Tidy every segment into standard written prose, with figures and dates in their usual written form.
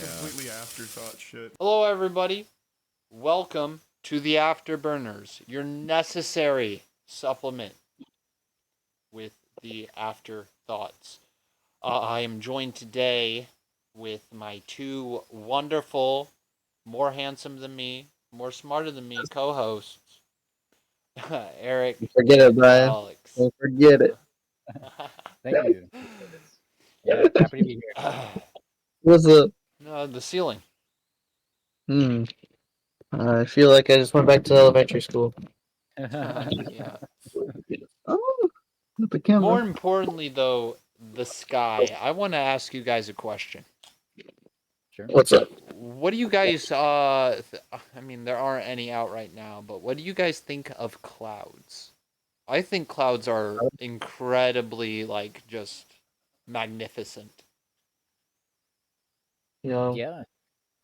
completely afterthought shit. Hello, everybody. Welcome to the Afterburners, your necessary supplement with the afterthoughts. I am joined today with my two wonderful, more handsome than me, more smarter than me co-hosts, Erick Forget it, and Brian. Alex. Don't forget it. Thank you. Yeah, happy to be here. What's up? No, the ceiling. I feel like I just went back to elementary school. Yeah. Oh, with the camera. More importantly, though, the sky. I want to ask you guys a question. Sure. What's up? What do you guys, I mean, there aren't any out right now, but what do you guys think of clouds? I think clouds are incredibly, just magnificent. Yeah.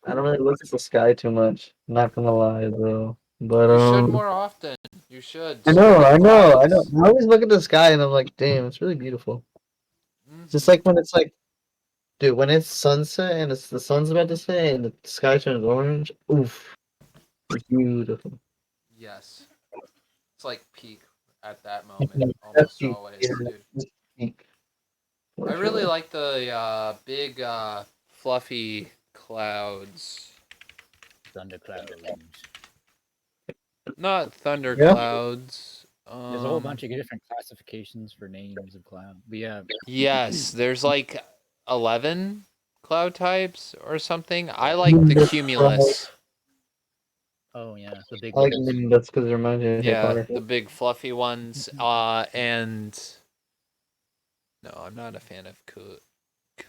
I don't really look at the sky too much. Not gonna lie, though. But You should more often. You should. I know. I Clouds. always look at the sky and I'm like, damn, it's really beautiful. Mhm. Just like when it's like, dude, when it's sunset and the sun's about to set and the sky turns orange. Oof, it's beautiful. Yes. It's like peak at that moment, That's almost peak, always, yeah, dude. it's peak, for I really sure. like the big, fluffy clouds. Thunderclouds. Not thunder Yeah. clouds. There's a whole bunch of different classifications for names of clouds. But yeah. Yes, there's like 11 cloud types or something. I like the cumulus. Oh yeah, the big I like ones. Nimbus because it reminds me of Harry Yeah, Potter. the big fluffy ones. And no, I'm not a fan of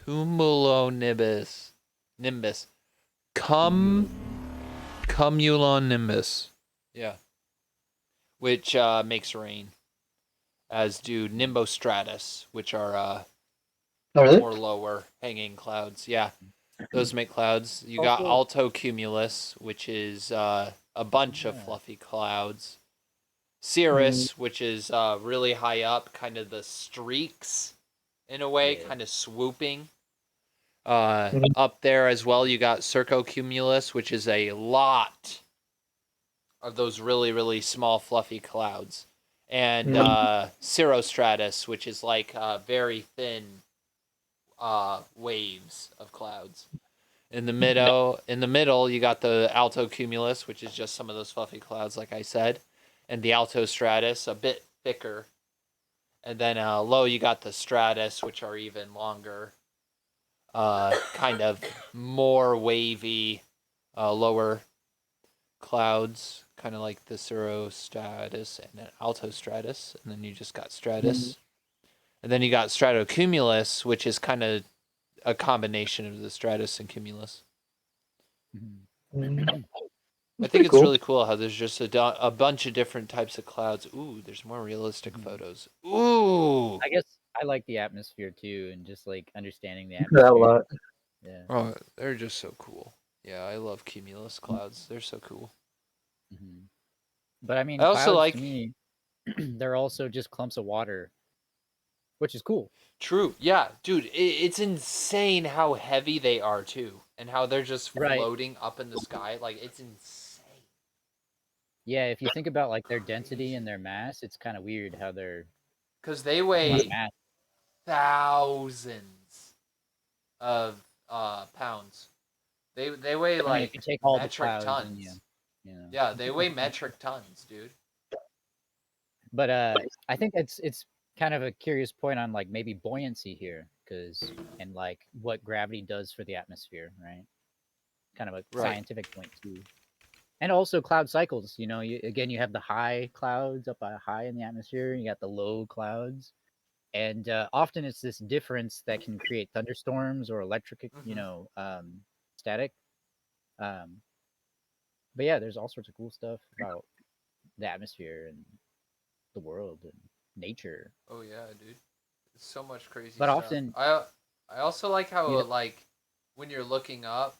cumulonimbus. Nimbus. Cumulonimbus. Yeah. Which makes rain. As do nimbostratus, which are Oh, really? more lower hanging clouds. Yeah, those make clouds. You got alto cumulus, which is a bunch of fluffy clouds. Cirrus, which is really high up, kind of the streaks in a way, kind of swooping. Up there as well, you got circocumulus, which is a lot of those really, really small fluffy clouds. And cirrostratus, which is like very thin waves of clouds. In the middle, you got the altocumulus, which is just some of those fluffy clouds, like I said, and the altostratus, a bit thicker. And then low, you got the stratus, which are even longer, kind of more wavy, lower clouds, kind of like the cirrostratus and an altostratus, and then you just got stratus. And then you got stratocumulus, which is kind of a combination of the stratus and cumulus. I think it's really cool how there's just a bunch of different types of clouds. Ooh, there's more realistic photos. Ooh! I guess I like the atmosphere too, and just like understanding the That a atmosphere. lot. Yeah. Oh, they're just so cool. Yeah, I love cumulus clouds. They're so cool. But I mean, I also clouds like- to me, they're also just clumps of water, which is cool. True. Yeah, dude, it's insane how heavy they are too, and how they're just floating up in the sky. Like, it's insane. Yeah, if you think about like their density and their mass, it's kind of weird how they're because they weigh thousands of pounds. They weigh like if you take all metric the tons. And, Yeah, they weigh metric tons, dude. But I think it's kind of a curious point on like maybe buoyancy here, and like what gravity does for the atmosphere, right? Kind of a scientific point too. And also cloud cycles, you have the high clouds up high in the atmosphere, you got the low clouds. And often it's this difference that can create thunderstorms or electric, static. But yeah, there's all sorts of cool stuff about the atmosphere and the world and nature. Oh yeah, dude. It's so much crazy but stuff. Often I also like how like when you're looking up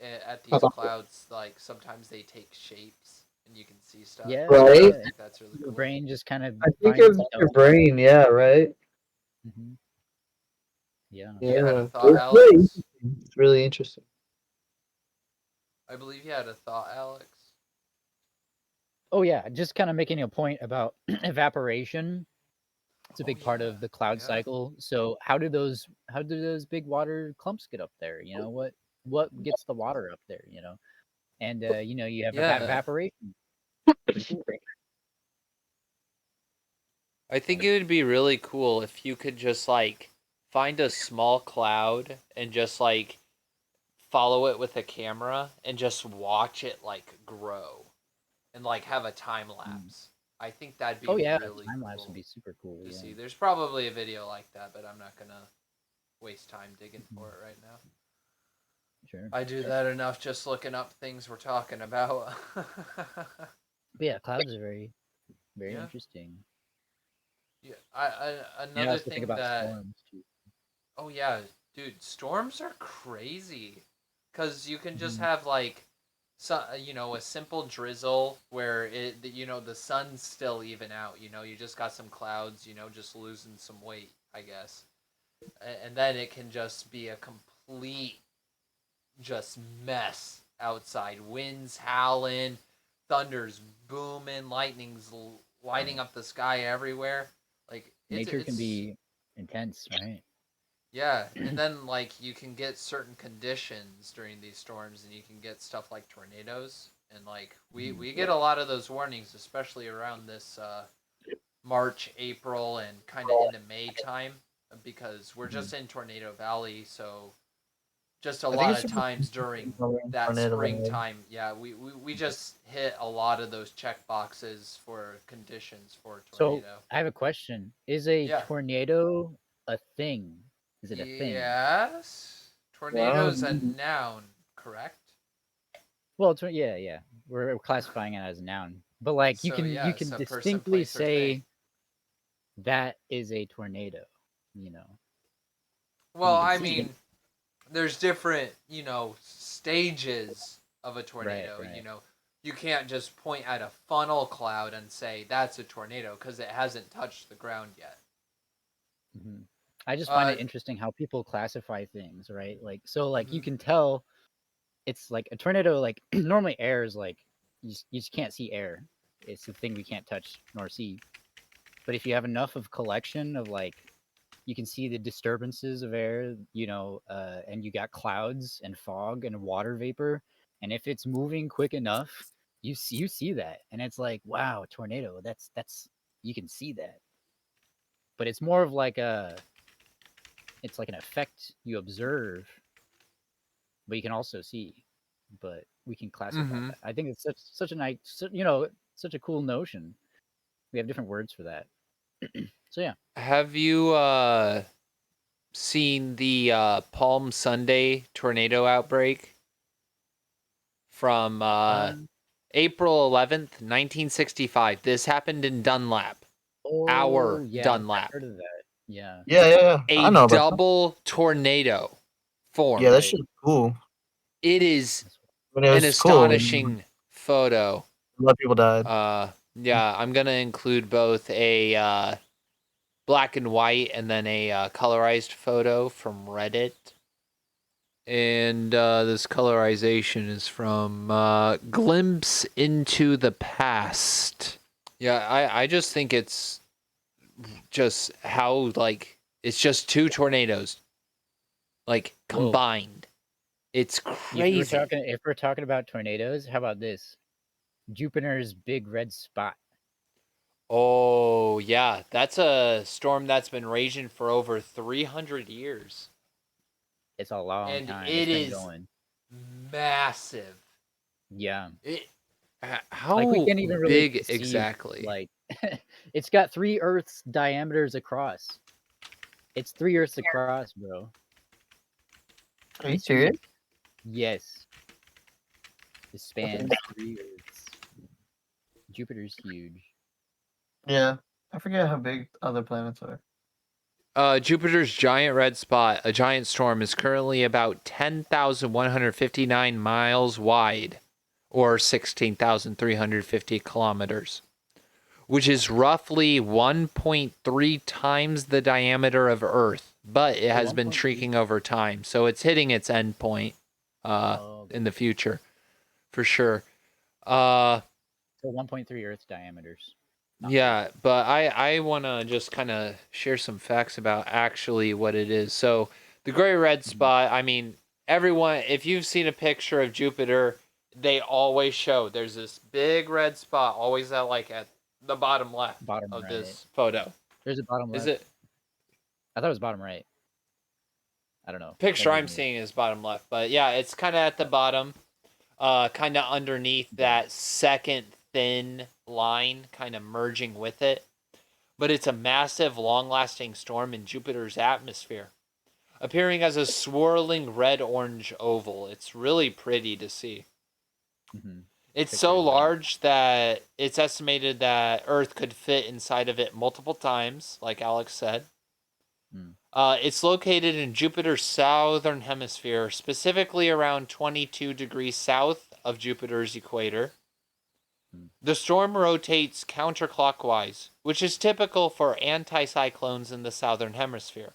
at these clouds, like sometimes they take shapes and you can see stuff. Yeah, right. I think that's really cool. Your brain just kind of. I think it's your brain, yeah, right. Yeah. You had a thought, It's Alex? It's really interesting. I believe you had a thought, Alex. Oh yeah, just kind of making a point about evaporation. It's a big part of the cloud cycle. So how do those big water clumps get up there? You know, what gets the water up there, you know? And you know, you have evaporation. I think it would be really cool if you could just like find a small cloud and just like follow it with a camera and just watch it like grow and like have a time lapse. I think that'd be really time cool lapse would be super cool. to Yeah. see. There's probably a video like that, but I'm not gonna waste time digging for it right now. Sure. I do that enough just looking up things we're talking about. But yeah, clouds are very, very interesting. Yeah, I another also thing think about that storms too. oh yeah, dude, storms are crazy because you can just have like a simple drizzle where the sun's still even out, you just got some clouds, just losing some weight, I guess. And then it can just be a complete just mess outside. Winds howling, thunder's booming, lightning's lighting up the sky everywhere. Like Nature can be intense, right? Yeah, and then like you can get certain conditions during these storms, and you can get stuff like tornadoes, and like we get a lot of those warnings, especially around this March, April, and kind of into May time, because we're just in Tornado Valley, so just a lot of times during that springtime, yeah, we just hit a lot of those check boxes for conditions for tornado. So I have a question: is a tornado a thing? Is it a thing? Yes. Tornado's a noun, correct? Well, yeah. We're classifying it as a noun, but like you can distinctly person, say that is a tornado. You know. Well, I mean, there's different stages of a tornado. Right. You can't just point at a funnel cloud and say that's a tornado because it hasn't touched the ground yet. Mm-hmm. I just find it interesting how people classify things, right? Like, so like you can tell it's like a tornado, like normally air is like, you just can't see air. It's the thing we can't touch nor see. But if you have enough of collection of like, you can see the disturbances of air, and you got clouds and fog and water vapor. And if it's moving quick enough, you see that. And it's like, wow, tornado, that's, you can see that. But it's more of like it's like an effect you observe, but you can also see. But we can classify that. I think it's such a nice, such a cool notion. We have different words for that. So yeah. Have you seen the Palm Sunday tornado outbreak from April 11th, 1965? This happened in Dunlap. Dunlap. I've heard of that. Yeah. Yeah. I know A about double tornado formed. Yeah, that shit's cool. It is an astonishing photo. A lot of people died. Yeah, I'm gonna include both a black and white and then a colorized photo from Reddit. And this colorization is from Glimpse into the Past. Yeah, I just think it's just how, like, it's just two tornadoes, like, combined. Whoa. It's crazy. If we're talking about tornadoes, how about this? Jupiter's big red spot. Oh, yeah. That's a storm that's been raging for over 300 years. It's a long time. And it is massive. Yeah. How like we can't even really big see, exactly? Like, it's got 3 Earths diameters across. It's 3 Earths across, bro. Are you serious? Yes. It spans 3 Earths. Jupiter's huge. Yeah. I forget how big other planets are. Jupiter's giant red spot, a giant storm, is currently about 10,159 miles wide, or 16,350 kilometers. which is roughly 1.3 times the diameter of Earth, but it has been 1.3? shrinking over time. So it's hitting its end point in the future, for sure. So 1.3 Earth diameters. Yeah, but I want to just kind of share some facts about actually what it is. So the Great Red Spot, I mean, everyone, if you've seen a picture of Jupiter, they always show there's this big red spot always at the bottom left Bottom of right. this photo. There's a bottom left. Is it? I thought it was bottom right. I don't know. Picture Maybe I'm seeing is bottom left, but yeah, it's kind of at the bottom, kind of underneath that second thin line, kind of merging with it. But it's a massive, long-lasting storm in Jupiter's atmosphere, appearing as a swirling red-orange oval. It's really pretty to see. Mm-hmm. It's so large that it's estimated that Earth could fit inside of it multiple times, like Alex said. It's located in Jupiter's southern hemisphere, specifically around 22 degrees south of Jupiter's equator. The storm rotates counterclockwise, which is typical for anticyclones in the southern hemisphere.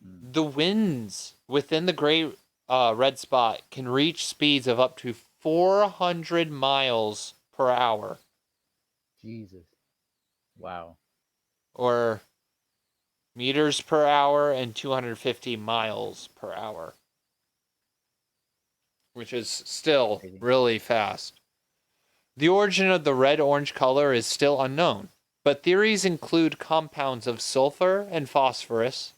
The winds within the Great Red Spot can reach speeds of up to 400 miles per hour. Jesus. Wow. Or meters per hour and 250 miles per hour, which is still really fast. The origin of the red-orange color is still unknown, but theories include compounds of sulfur and phosphorus,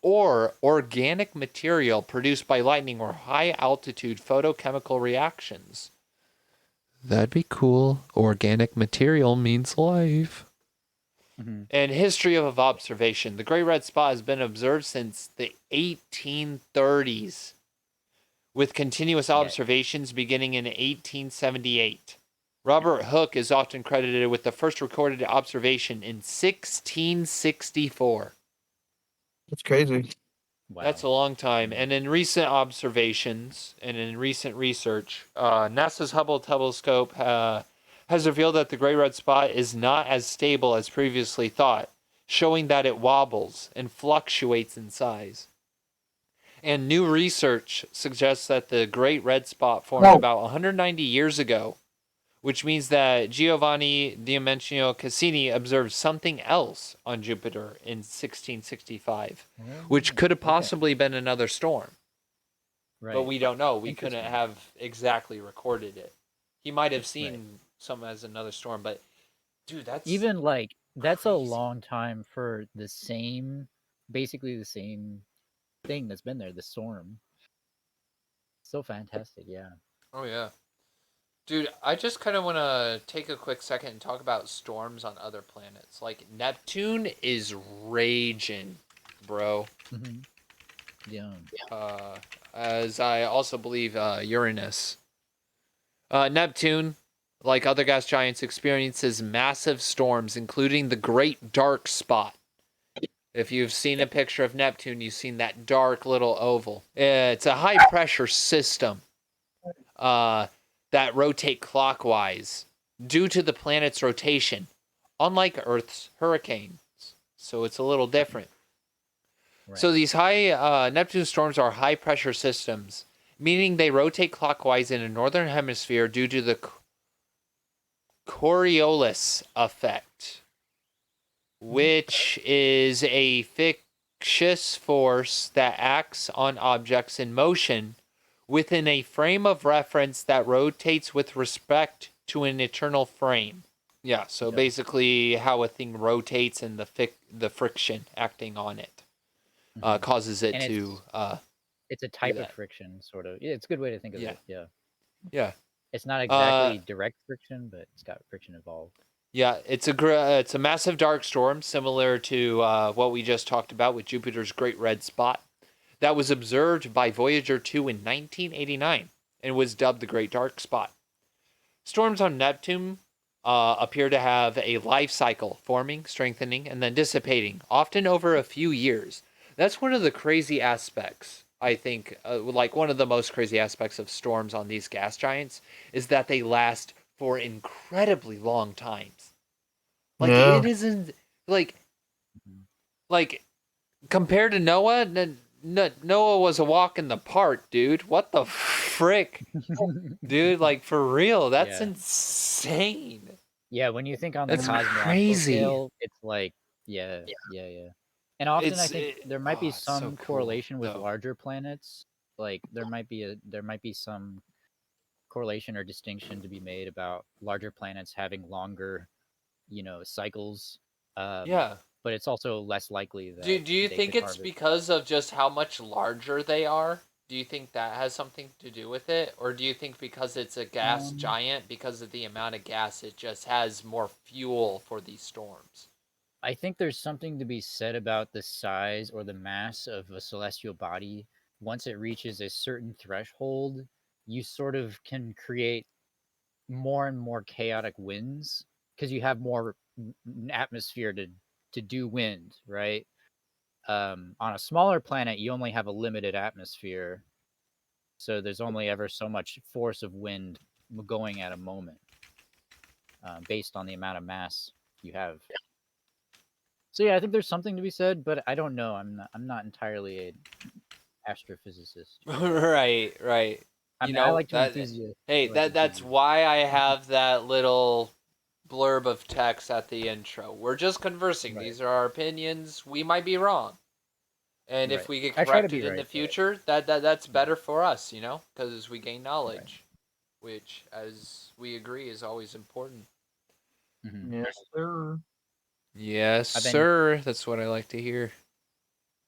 or organic material produced by lightning or high-altitude photochemical reactions. That'd be cool. Organic material means life. And history of observation. The Great Red Spot has been observed since the 1830s, with continuous observations beginning in 1878. Robert Hooke is often credited with the first recorded observation in 1664. That's crazy. Wow. That's a long time. And in recent observations and in recent research, NASA's Hubble telescope has revealed that the Great Red Spot is not as stable as previously thought, showing that it wobbles and fluctuates in size. And new research suggests that the Great Red Spot formed about 190 years ago, which means that Giovanni Domenico Cassini observed something else on Jupiter in 1665, which could have possibly been another storm. Right. But we don't know. We couldn't have exactly recorded it. He might have seen some as another storm, but dude, that's even that's crazy. a long time for basically the same thing that's been there, the storm. So fantastic, yeah. Oh yeah. Dude, I just kind of want to take a quick second and talk about storms on other planets. Like, Neptune is raging, bro. Yeah. As I also believe Uranus. Neptune, like other gas giants, experiences massive storms, including the Great Dark Spot. If you've seen a picture of Neptune, you've seen that dark little oval. It's a high-pressure system that rotate clockwise due to the planet's rotation, unlike Earth's hurricanes. So it's a little different. Right. So these high Neptune storms are high-pressure systems, meaning they rotate clockwise in the northern hemisphere due to the Coriolis effect, which is a fictitious force that acts on objects in motion within a frame of reference that rotates with respect to an eternal frame. Yeah, so basically how a thing rotates and the friction acting on it causes it to... it's a type of friction, sort of. Yeah, it's a good way to think of it, yeah. Yeah. It's not exactly direct friction, but it's got friction involved. Yeah, it's a massive dark storm, similar to what we just talked about with Jupiter's Great Red Spot, that was observed by Voyager 2 in 1989 and was dubbed the Great Dark Spot. Storms on Neptune appear to have a life cycle, forming, strengthening, and then dissipating, often over a few years. That's one of the crazy aspects, I think, like one of the most crazy aspects of storms on these gas giants, is that they last for incredibly long times. Like Yeah. it isn't like compared to Noah. Noah was a walk in the park, dude. What the frick, dude? Like for real, that's Yeah. insane. Yeah, when you think on the That's cosmological crazy. scale, it's like, yeah. And often I think there might be it's so some cool, correlation with though. larger planets. Like there might be some correlation or distinction to be made about larger planets having longer, cycles. Yeah. But it's also less likely Do that you they think could it's harvest. because of just how much larger they are? Do you think that has something to do with it? Or do you think because it's a gas giant, because of the amount of gas, it just has more fuel for these storms? I think there's something to be said about the size or the mass of a celestial body. Once it reaches a certain threshold, you sort of can create more and more chaotic winds because you have more atmosphere to do wind, right? On a smaller planet, you only have a limited atmosphere, so there's only ever so much force of wind going at a moment, based on the amount of mass you have. So yeah, I think there's something to be said, but I don't know. I'm not entirely an astrophysicist. Right. I You mean, I know like to that. enthusiast. Hey, that's why I have that little blurb of text at the intro. We're just conversing. Right. These are our opinions. We might be wrong, and if Right. we get I try to be corrected in the right, but future, that's better for us. Because we gain knowledge, which, as we agree, is always important. mhm. Yes, sir. Yes, I've been sir. That's what I like to hear.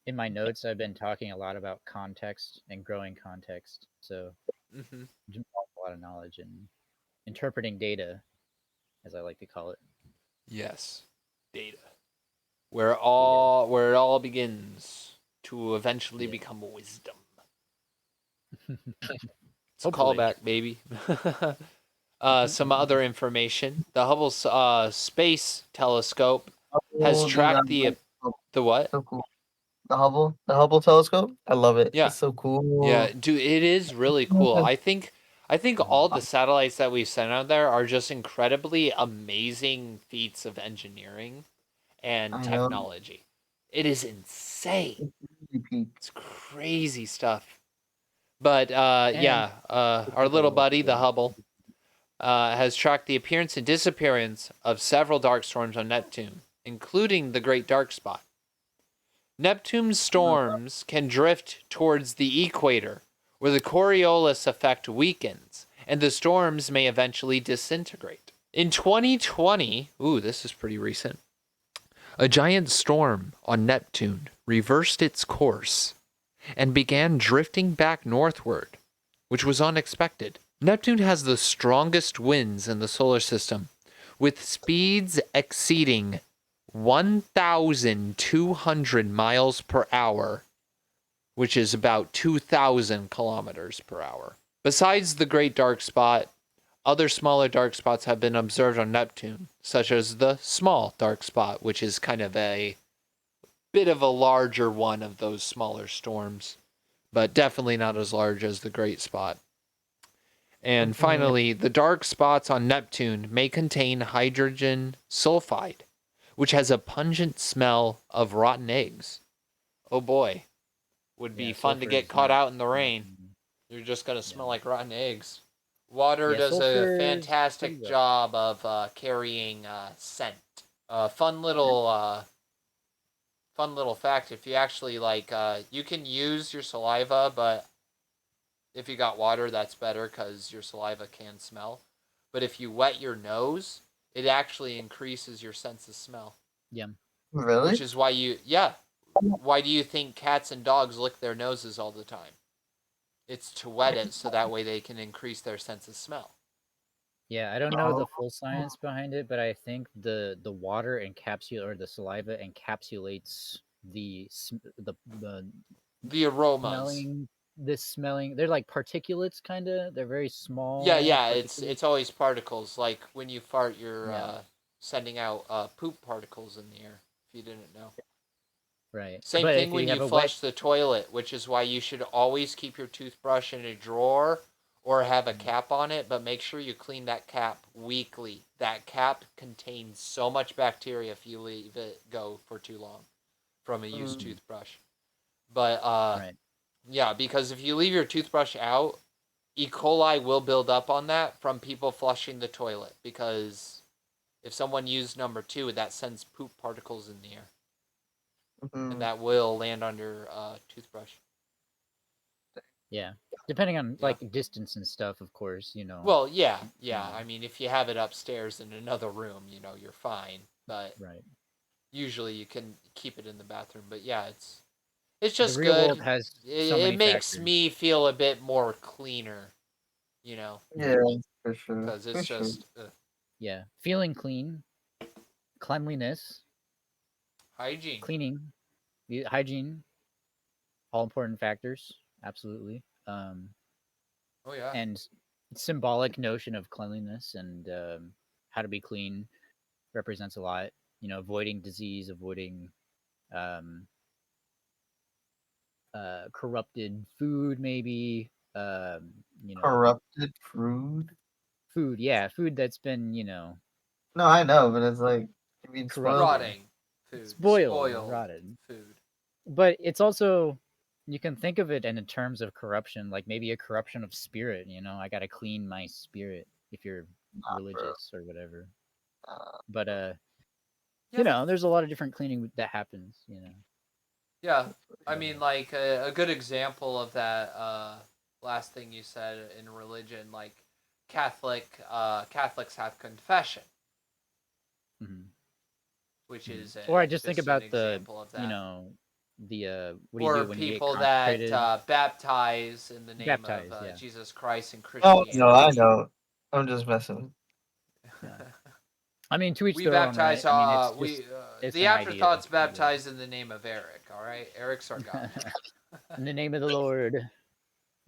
in my notes. I've been talking a lot about context and growing context. So Hmm. a lot of knowledge and interpreting data, as I like to call it. Yes, data. Where it all begins to eventually Yeah. become wisdom. It's a Hopefully. callback, baby. Some other information. The Hubble Space Telescope has Oh, dude, I tracked love the what? so cool. The Hubble telescope. I love it. Yeah, It's so yeah, cool. dude, it is really cool. I think all the Mhm. satellites that we've sent out there are just incredibly amazing feats of engineering and I know. technology. It is insane. It's really peak. It's crazy stuff. But And yeah, our little buddy, the Hubble, has tracked the appearance and disappearance of several dark storms on Neptune, including the Great Dark Spot. Neptune's storms can drift towards the equator, where the Coriolis effect weakens, and the storms may eventually disintegrate. In 2020, this is pretty recent, a giant storm on Neptune reversed its course and began drifting back northward, which was unexpected. Neptune has the strongest winds in the solar system, with speeds exceeding 1,200 miles per hour, which is about 2,000 kilometers per hour. Besides the Great Dark Spot, other smaller dark spots have been observed on Neptune, such as the Small Dark Spot, which is kind of a bit of a larger one of those smaller storms, but definitely not as large as the Great Spot. And finally, the dark spots on Neptune may contain hydrogen sulfide, which has a pungent smell of rotten eggs. Oh boy, would be fun to sulfur get is caught not. out in the rain. You're just going to smell like rotten eggs. Water Yeah, does a sulfur is fantastic pretty rough. job of carrying scent. Fun little fact: if you actually you can use your saliva, but if you got water, that's better because your saliva can smell. But if you wet your nose, it actually increases your sense of smell. Yeah. Really? Which is why why do you think cats and dogs lick their noses all the time? It's to wet it so that way they can increase their sense of smell. Yeah, I don't know the full science behind it, but I think the water or the saliva encapsulates the The aromas. smelling. They're like particulates, kind of. They're very small. Yeah, particulates. it's always particles. Like when you fart, you're Yeah. sending out poop particles in the air. If you didn't know. Right. Same But thing if when you have you a flush the toilet, which is why you should always keep your toothbrush in a drawer or have a cap on it, but make sure you clean that cap weekly. That cap contains so much bacteria if you leave it go for too long from a used toothbrush. But Right. yeah, because if you leave your toothbrush out, E. coli will build up on that from people flushing the toilet, because if someone used number 2, that sends poop particles in the air, and that will land on your toothbrush. Yeah. Depending on Yeah. like distance and stuff, of course, you know. Well, yeah. I mean, if you have it upstairs in another room, you're fine. But Right. usually you can keep it in the bathroom. But yeah, it's just the real good. world has so It many makes factors. me feel a bit more cleaner, Yeah, for sure. because it's just Yeah. Feeling clean, cleanliness, hygiene. cleaning, hygiene, all important factors. Absolutely. Oh yeah. And symbolic notion of cleanliness and how to be clean represents a lot. You know, avoiding disease, avoiding corrupted food, maybe. Corrupted food. Food, yeah, food that's been, No, I know, but it's like I mean, Corrupted. Rotting food. spoiled, rotted. Food. But it's also, you can think of it in terms of corruption, like maybe a corruption of spirit. I got to clean my spirit if you're religious or whatever. But there's a lot of different cleaning that happens. Yeah, I mean, like a good example of that last thing you said in religion, like Catholics have confession, which is or I just think an about example of that. What do you do when people you get consecrated? that baptize in the name Baptize, of yeah. Jesus Christ and Oh, Christianity. no, I know. I'm just messing. I mean, to each We their baptize. own, right? I mean, it's the an Afterthoughts idea. baptize in the name of Erick. All right, Erick's our God. In the name of the Lord,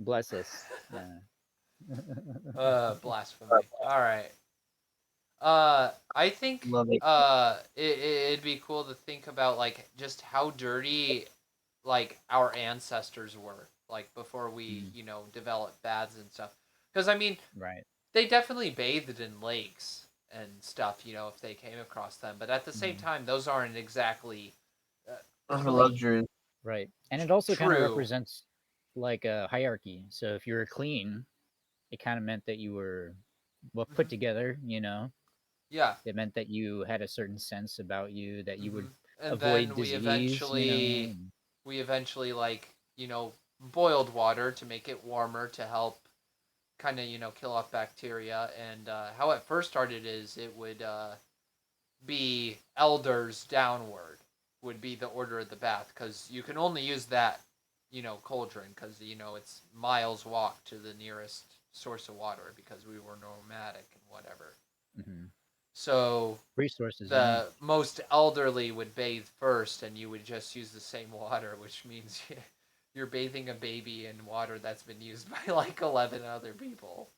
bless us. Blasphemy. All right. I think Love it. it'd be cool to think about like just how dirty like our ancestors were, like before we developed baths and stuff. Because I mean, right, they definitely bathed in lakes and stuff, if they came across them. But at the same time, those aren't exactly Those are clean. luxuries. right. And it also kind of True. represents like a hierarchy. So if you were clean, it kind of meant that you were put together. Yeah. It meant that you had a certain sense about you, that you would And avoid then disease. we eventually like boiled water to make it warmer to help kind of kill off bacteria. And how it first started is it would be elders downward would be the order of the bath, because you can only use that cauldron, because it's miles walk to the nearest source of water, because we were nomadic and whatever. So resources. the most elderly would bathe first, and you would just use the same water, which means you're bathing a baby in water that's been used by like 11 other people.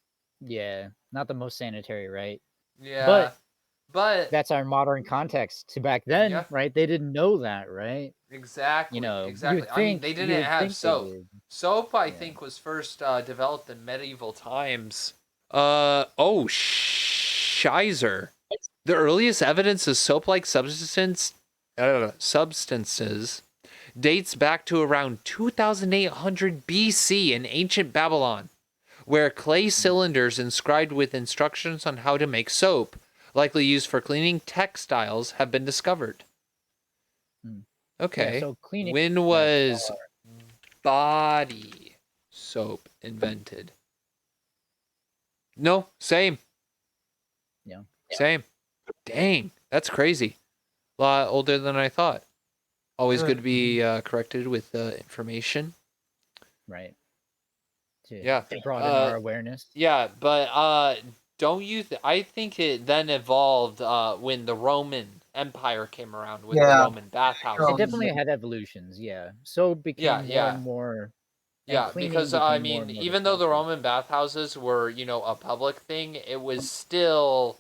Yeah, not the most sanitary, right? Yeah, but that's our modern context to back then, right? They didn't know that, right? Exactly. Exactly. You'd I mean, think, they didn't have soap. Soap, I Yeah. think, was first developed in medieval times. Shizer. The earliest evidence of soap-like substances dates back to around 2800 BC in ancient Babylon, where clay cylinders inscribed with instructions on how to make soap, likely used for cleaning textiles, have been discovered. Okay. Yeah, so cleaning when was body soap invented? No, same. Yeah. Same. Dang, that's crazy. A lot older than I thought. Always good to be corrected with information. Right. To broaden our awareness. Yeah, but don't you? I think it then evolved when the Roman Empire came around with the Roman bathhouses. It definitely had evolutions. Yeah. So it became more and more. Yeah, because I mean, even though the Roman bathhouses were, a public thing, it was still,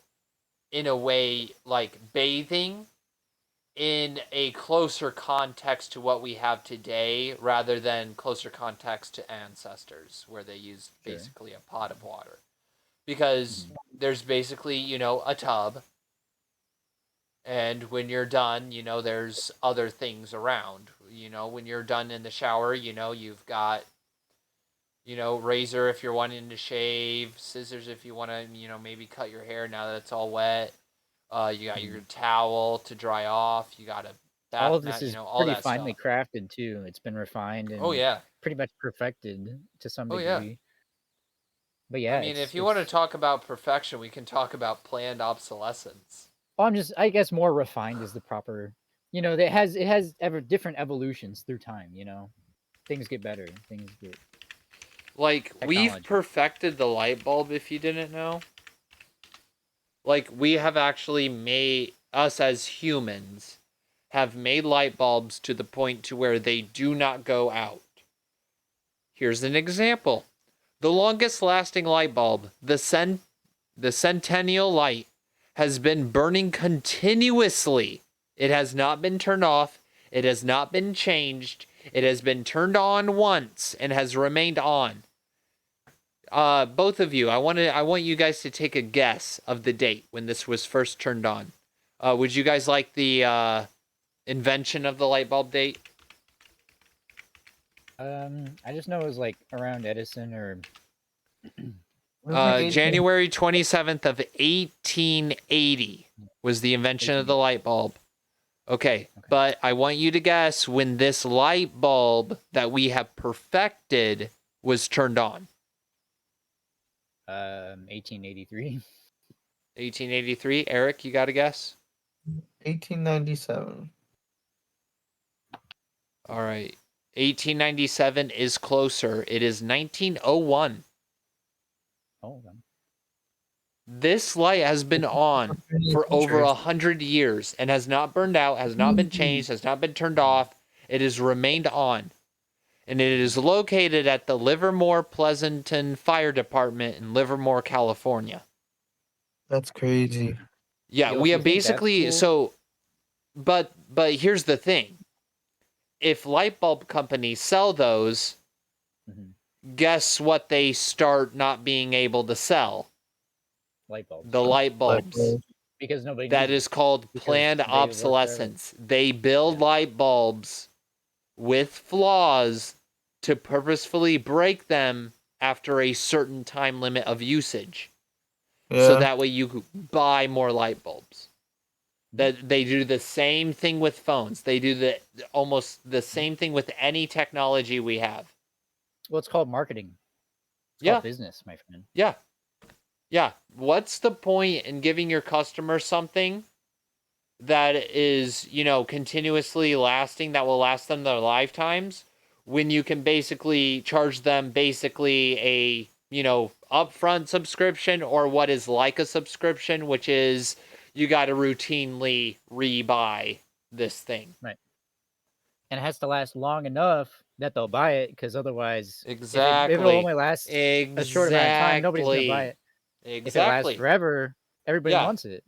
in a way, like bathing in a closer context to what we have today rather than closer context to ancestors where they used Sure. basically a pot of water. Because there's basically, a tub. And when you're done, there's other things around. When you're done in the shower, you've got, razor if you're wanting to shave, scissors if you want to, maybe cut your hair now that it's all wet. You got your towel to dry off. You got a bath All of mat, this is all pretty that finely stuff. crafted too. It's been refined and Oh, yeah. pretty much perfected to some Oh, degree. yeah. But yeah, I mean, if you want to talk about perfection, we can talk about planned obsolescence. well, I guess more refined is the proper. It has ever different evolutions through time. Things get better. Things get Like, we've technology. perfected the light bulb, if you didn't know. Like, we have actually made, us as humans, have made light bulbs to the point to where they do not go out. Here's an example. The longest lasting light bulb, the Centennial light, has been burning continuously. It has not been turned off. It has not been changed. It has been turned on once and has remained on. Both of you, I want you guys to take a guess of the date when this was first turned on. Would you guys like the invention of the light bulb date? I just know it was like around Edison or January 27th of 1880 was the invention of the light bulb. Okay, but I want you to guess when this light bulb that we have perfected was turned on. 1883. 1883. Eric, you got to guess? 1897. All right. 1897 is closer. It is 1901. Oh, okay. This light has been on for over 100 years and has not burned out, has not been changed, has not been turned off. It has remained on. And it is located at the Livermore Pleasanton Fire Department in Livermore, California. That's crazy. Yeah, Yo, we if have you think that's basically cool- so but here's the thing. If light bulb companies sell those, guess what they start not being able to sell? Light bulbs. The light bulbs. Because nobody That needs is called Because planned they work forever. obsolescence. They build light bulbs with flaws to purposefully break them after a certain time limit of usage. Yeah. So that way you could buy more light bulbs. That they do the same thing with phones. They do almost the same thing with any technology we have. Well, it's called marketing. It's Yeah. called business, my friend. Yeah. Yeah. What's the point in giving your customer something that is, continuously lasting, that will last them their lifetimes, when you can basically charge them a, upfront subscription or what is like a subscription, which is you got to routinely rebuy this thing. Right. And it has to last long enough that they'll buy it, because otherwise, Exactly. if it'll only last a short amount of time, nobody's going to buy it. Exactly. If it lasts forever, everybody wants it.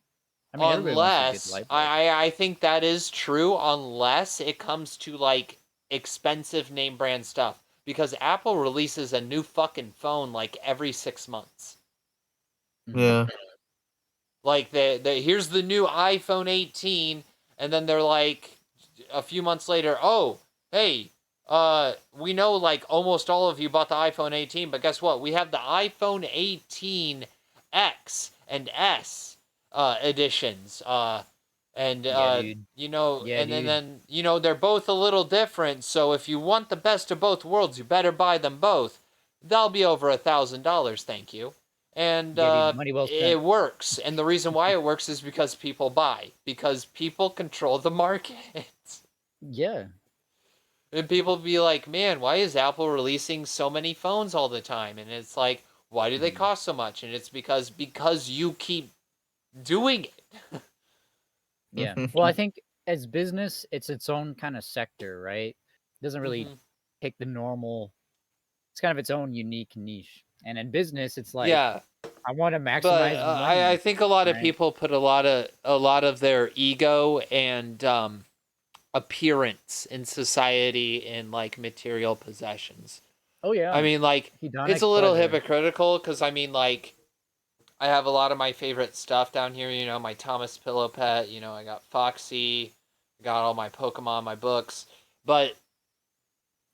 I mean, everybody wants a good light bulb. I think that is true unless it comes to like expensive name brand stuff, because Apple releases a new fucking phone like every 6 months. Yeah. Like here's the new iPhone 18, and then they're like a few months later, oh, hey, we know like almost all of you bought the iPhone 18, but guess what? We have the iPhone 18 X and S editions. And then they're both a little different, so if you want the best of both worlds, you better buy them both. They'll be over $1,000, thank you. And money well spent. it works. And the reason why it works is because people buy. Because people control the market. Yeah. And people be like, man, why is Apple releasing so many phones all the time? And it's like, why do they cost so much? And it's because you keep doing it. Yeah. Well, I think as business, it's its own kind of sector, right? It doesn't really take the normal. It's kind of its own unique niche. And in business, it's like, I want to maximize But money. I think a lot of right? people put a lot of their ego and appearance in society in like material possessions. Oh yeah, I mean, like it's hedonic a little pleasure. hypocritical because I mean, like I have a lot of my favorite stuff down here. You know, my Thomas Pillow Pet. You know, I got Foxy. I got all my Pokemon, my books. But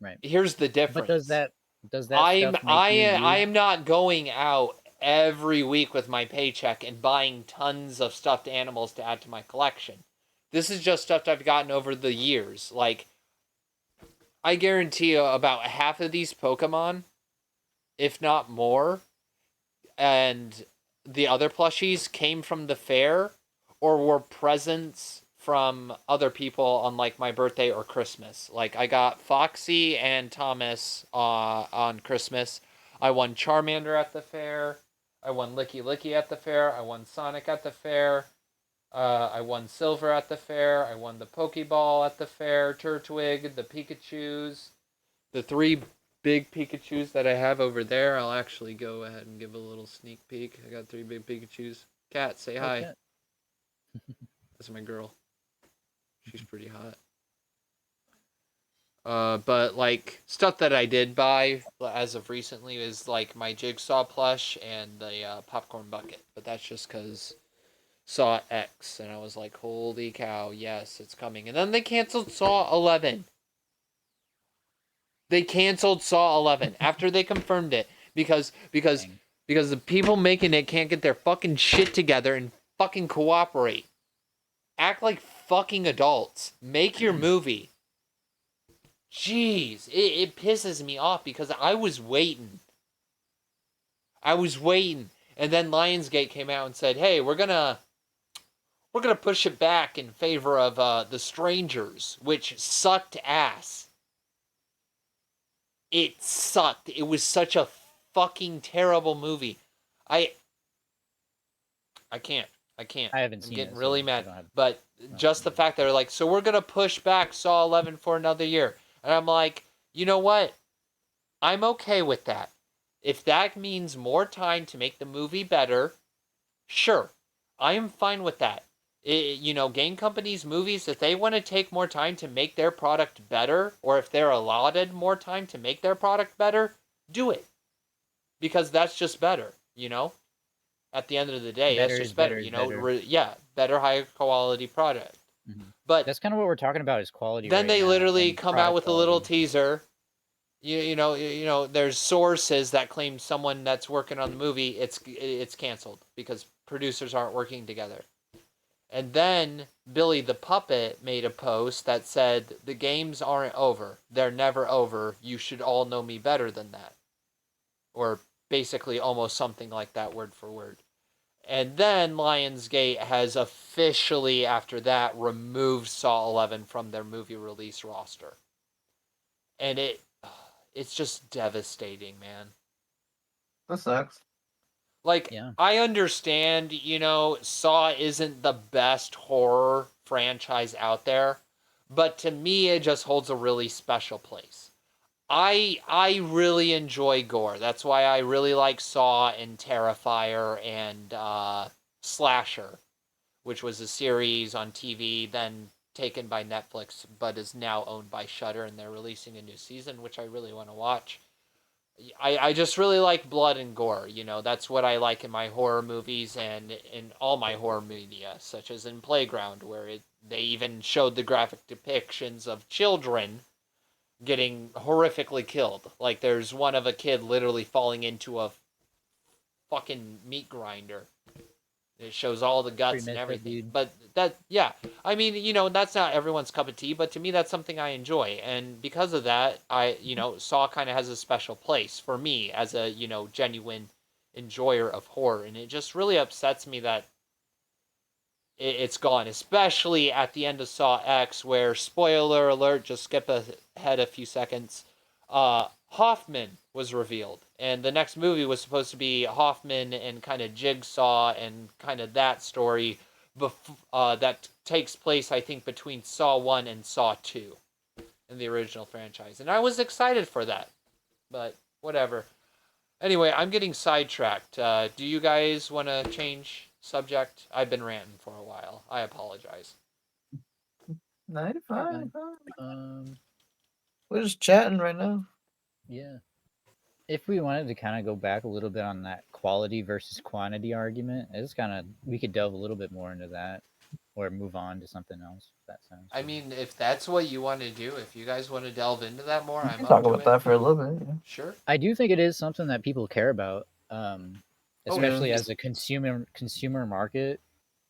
Right. here's the But difference. does that stuff make you I you? am not going out every week with my paycheck and buying tons of stuffed animals to add to my collection. This is just stuff I've gotten over the years. Like I guarantee you about half of these Pokemon, if not more, and the other plushies came from the fair or were presents from other people on like my birthday or Christmas. Like I got Foxy and Thomas on Christmas. I won Charmander at the fair. I won Licky Licky at the fair. I won Sonic at the fair. I won Silver at the fair. I won the Pokeball at the fair. Turtwig, the Pikachus, the three big Pikachus that I have over there. I'll actually go ahead and give a little sneak peek. I got three big Pikachus. Cat, say hi. Okay. That's my girl. She's pretty hot. But like stuff that I did buy as of recently is like my Jigsaw plush and the popcorn bucket. But that's just because Saw X, and I was like, holy cow, yes, it's coming. And then they canceled Saw 11. They canceled Saw 11 after they confirmed it because Dang. the people making it can't get their fucking shit together and fucking cooperate. Act like fucking adults. Make your movie. Jeez, it pisses me off because I was waiting. And then Lionsgate came out and said, "Hey, we're gonna push it back in favor of The Strangers," which sucked ass. It sucked. It was such a fucking terrible movie. I can't. I haven't I'm seen getting it, really so mad. I don't But just the fact that they're like, so we're going to push back Saw 11 for another year. And I'm like, you know what? I'm okay with that. If that means more time to make the movie better, sure. I am fine with that. Game companies, movies, if they want to take more time to make their product better, or if they're allotted more time to make their product better, do it. Because that's just better, At the end of the day, that's just better, better, higher quality product. Mhm. But That's kind of what we're talking about is quality. then right they now, literally and come out product with a little quality. teaser. There's sources that claim someone that's working on the movie it's canceled because producers aren't working together. And then Billy the Puppet made a post that said the games aren't over. They're never over. You should all know me better than that. Or basically almost something like that word for word. And then Lionsgate has officially, after that, removed Saw 11 from their movie release roster. And it's just devastating, man. That sucks. Like, Yeah. I understand, Saw isn't the best horror franchise out there, but to me, it just holds a really special place. I really enjoy gore. That's why I really like Saw and Terrifier and Slasher, which was a series on TV, then taken by Netflix, but is now owned by Shudder, and they're releasing a new season, which I really want to watch. I just really like blood and gore. That's what I like in my horror movies and in all my horror media, such as in Playground, where they even showed the graphic depictions of children getting horrifically killed. Like there's one of a kid literally falling into a fucking meat grinder. It shows all the guts and everything. Dude. But I mean, that's not everyone's cup of tea, but to me that's something I enjoy. And because of that, Saw kind of has a special place for me as a, genuine enjoyer of horror. And it just really upsets me that it's gone, especially at the end of Saw X, where, spoiler alert, just skip ahead a few seconds, Hoffman was revealed. And the next movie was supposed to be Hoffman and kind of Jigsaw and kind of that story that takes place, I think, between Saw 1 and Saw 2 in the original franchise. And I was excited for that. But whatever. Anyway, I'm getting sidetracked. Do you guys want to change subject? I've been ranting for a while. I apologize. No, you're fine. We're just chatting right now. Yeah. If we wanted to kind of go back a little bit on that quality versus quantity argument, it's kind of we could delve a little bit more into that, or move on to something else. If that sounds. I mean, if that's what you want to do, if you guys want to delve into that more, We I'm can up talk to about it. that for a little bit. Yeah. Sure. I do think it is something that people care about, especially yeah. as a consumer market.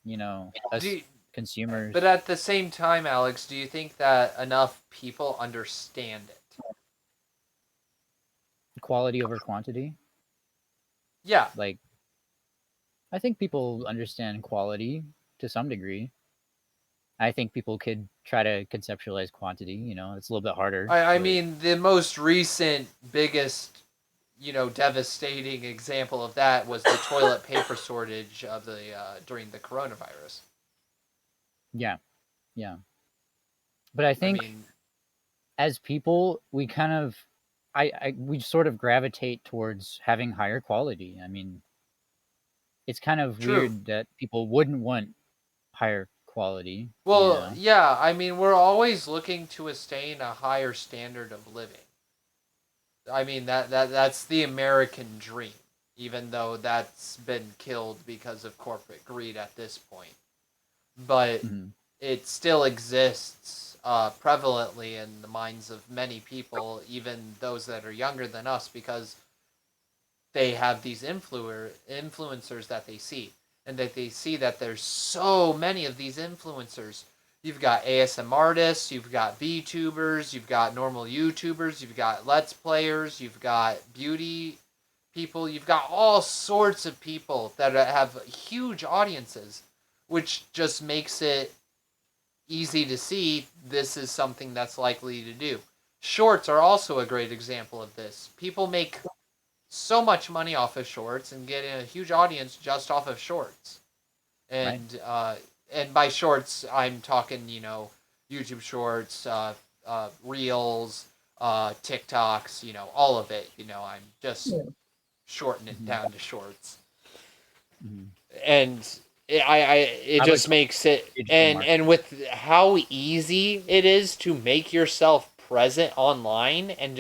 You know, us Do you- consumers. But at the same time, Alex, do you think that enough people understand it? Quality over quantity. Yeah. Like, I think people understand quality to some degree. I think people could try to conceptualize quantity. You know, it's a little bit harder. I but- mean, the most recent, biggest, devastating example of that was the toilet paper shortage of the during the coronavirus. Yeah. But I think as people, we kind of, we sort of gravitate towards having higher quality. I mean, it's kind of True. weird that people wouldn't want higher quality. Well, you know? yeah, I mean, we're always looking to attain a higher standard of living. I mean, that's the American dream, even though that's been killed because of corporate greed at this point. But it still exists prevalently in the minds of many people, even those that are younger than us, because they have these influencers that they see. And that they see that there's so many of these influencers. You've got ASM artists, you've got VTubers, you've got normal YouTubers, you've got Let's Players, you've got beauty people, you've got all sorts of people that have huge audiences, which just makes it easy to see this is something that's likely to do. Shorts are also a great example of this. People make so much money off of shorts and get a huge audience just off of shorts. And and by shorts, I'm talking, YouTube shorts, reels, TikToks, all of it. I'm just shortening it down to shorts. And it just makes it, and with how easy it is to make yourself present online and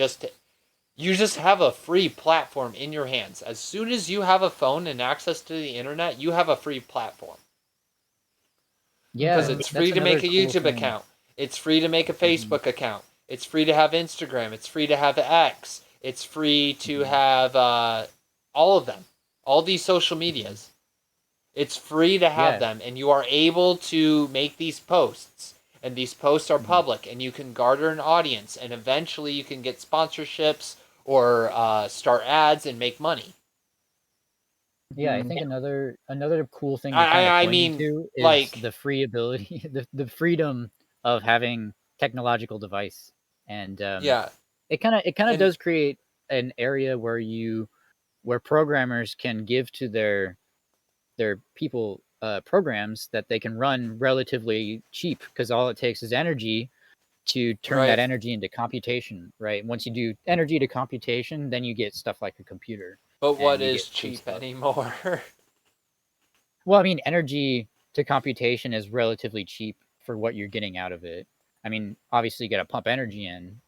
you just have a free platform in your hands. As soon as you have a phone and access to the internet, you have a free platform. Yeah, because it's free to make a YouTube account. It's free to make a Facebook account. It's free to have Instagram. It's free to have X. It's free to have all of them. All these social medias. It's free to have them, and you are able to make these posts. And these posts are public, and you can garner an audience, and eventually you can get sponsorships or start ads and make money. Yeah, I think another cool thing to kind of point into is like the free ability, the freedom of having technological device, and it kind of does create an area where programmers can give to their people programs that they can run relatively cheap, because all it takes is energy to turn that energy into computation, right? Once you do energy to computation, then you get stuff like a computer. But what is cheap anymore? Well, I mean, energy to computation is relatively cheap for what you're getting out of it. I mean, obviously you got to pump energy in,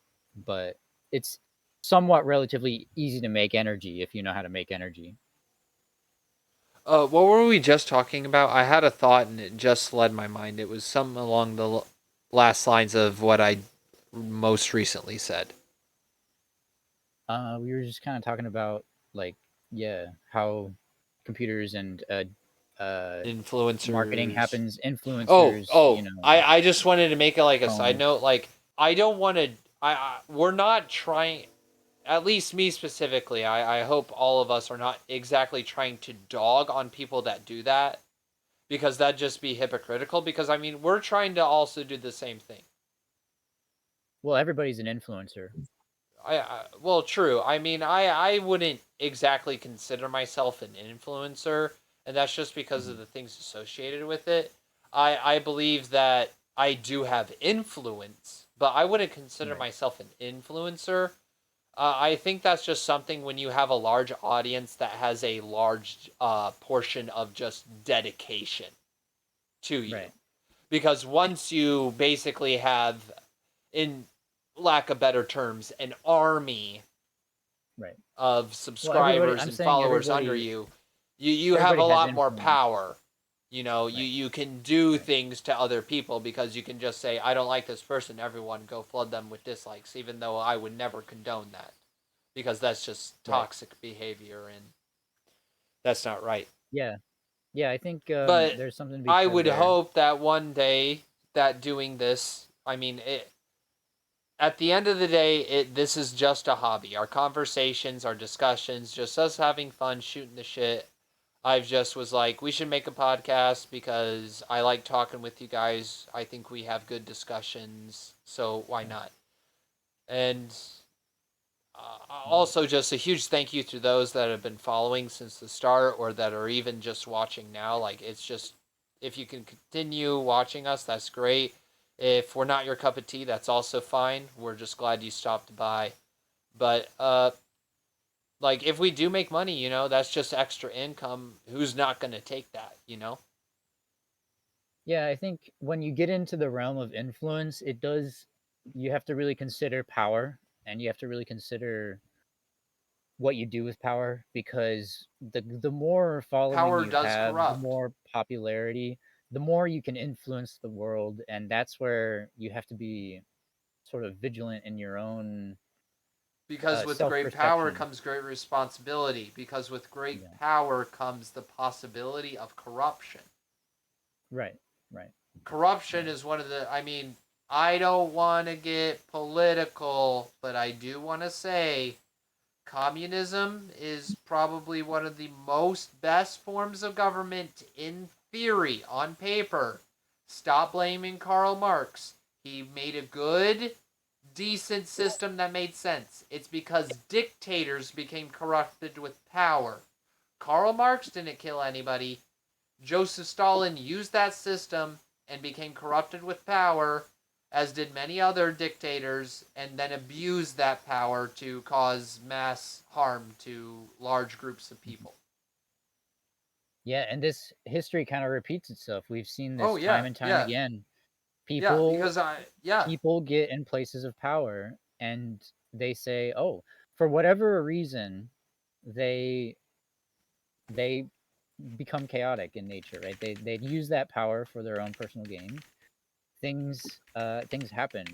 but it's somewhat relatively easy to make energy if you know how to make energy. What were we just talking about? I had a thought and it just led my mind. It was something along the last lines of what I most recently said. We were just kind of talking about how computers and influencers marketing happens. Influencers. I just wanted to make it like a side note. Like, I don't want to. We're not trying. At least me specifically. I hope all of us are not exactly trying to dog on people that do that, because that'd just be hypocritical. Because I mean, we're trying to also do the same thing. Well, everybody's an influencer. Well, true. I mean, I wouldn't exactly consider myself an influencer, and that's just because of the things associated with it. I believe that I do have influence, but I wouldn't consider myself an influencer. I think that's just something when you have a large audience that has a large portion of just dedication to you. Right. Because once you basically have, in lack of better terms, an army Right. of Well, everybody. subscribers I'm and saying followers under everybody. you, you have a Everybody has lot more influence. power. You know, Right. you can do Right. things to other people because you can just say, I don't like this person, everyone go flood them with dislikes, even though I would never condone that. Because that's just Right. toxic behavior and that's not right. Yeah. Yeah. I think But there's something to be I said would there. hope that one day that doing this, I mean, at the end of the day, this is just a hobby. Our conversations, our discussions, just us having fun, shooting the shit. I've just was like, we should make a podcast because I like talking with you guys. I think we have good discussions, so why not? And also, just a huge thank you to those that have been following since the start or that are even just watching now. Like, it's just, if you can continue watching us, that's great. If we're not your cup of tea, that's also fine. We're just glad you stopped by. But, like, if we do make money, you know, that's just extra income. Who's not going to take that, you know? Yeah, I think when you get into the realm of influence, it does. You have to really consider power, and you have to really consider what you do with power, because the more following Power you does have, the corrupt. more popularity, the more you can influence the world, and that's where you have to be sort of vigilant in your own Because with great power self-perception. comes great responsibility. Because with great Yeah. power comes the possibility of corruption. Right. Right. Corruption Right. is one of the, I mean, I don't want to get political, but I do want to say communism is probably one of the most best forms of government in theory, on paper. Stop blaming Karl Marx. He made a good, decent system that made sense. It's because dictators became corrupted with power. Karl Marx didn't kill anybody. Joseph Stalin used that system and became corrupted with power, as did many other dictators, and then abused that power to cause mass harm to large groups of people. Yeah, and this history kind of repeats itself. We've seen Oh this time yeah, and time yeah, again. yeah. People Because yeah, people get in places of power and they say, "Oh, for whatever reason, they they become chaotic in nature, right? They use that power for their own personal gain. Things happen,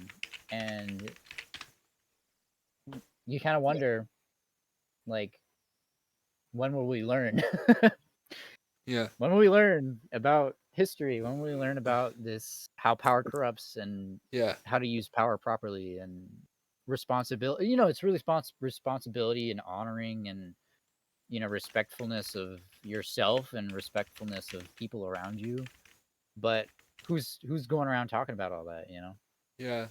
and you kind of wonder, like, when will we learn? yeah, When will we learn about history? When will we learn about this, how power corrupts and yeah. how to use power properly and responsibility? It's really responsibility and honoring and respectfulness of yourself and respectfulness of people around you. But who's going around talking about all that? Yeah.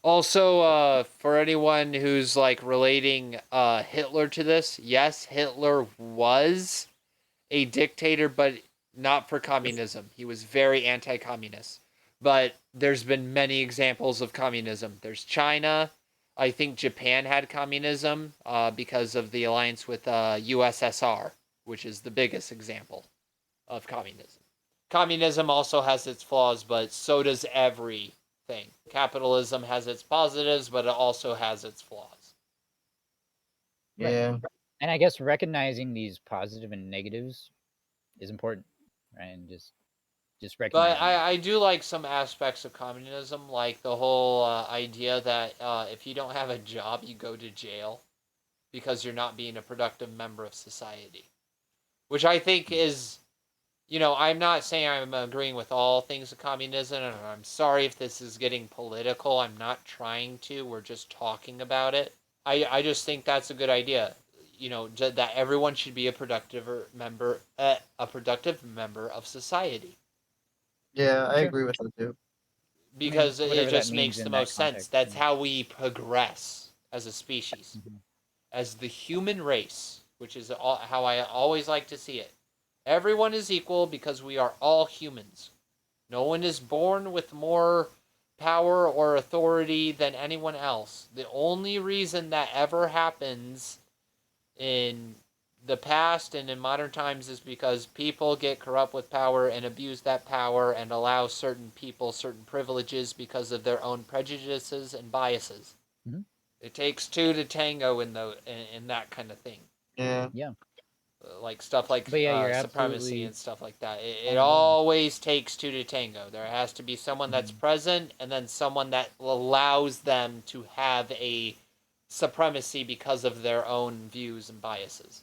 Also, for anyone who's like relating Hitler to this, yes, Hitler was a dictator, but not for communism. He was very anti-communist. But there's been many examples of communism. There's China. I think Japan had communism because of the alliance with USSR, which is the biggest example of communism. Communism also has its flaws, but so does everything. Capitalism has its positives, but it also has its flaws. Right. Yeah. And I guess recognizing these positive and negatives is important, right? And just But recognizing it. I do like some aspects of communism, like the whole idea that if you don't have a job, you go to jail because you're not being a productive member of society. Which I think is, I'm not saying I'm agreeing with all things of communism, and I'm sorry if this is getting political. I'm not trying to. We're just talking about it. I just think that's a good idea. That everyone should be a productive member of society. Yeah, I Sure. agree with that too. I mean, Because it whatever that just means makes the in that most sense. context. That's how we progress as a species, Mhm. as the human race, which is how I always like to see it. Everyone is equal because we are all humans. No one is born with more power or authority than anyone else. The only reason that ever happens in the past and in modern times is because people get corrupt with power and abuse that power and allow certain people certain privileges because of their own prejudices and biases. Mm-hmm. It takes two to tango in that kind of thing. Yeah. Yeah. Like stuff like But yeah, you're supremacy absolutely and stuff like that. It on the ball. always takes two to tango. There has to be someone that's present and then someone that allows them to have a supremacy because of their own views and biases.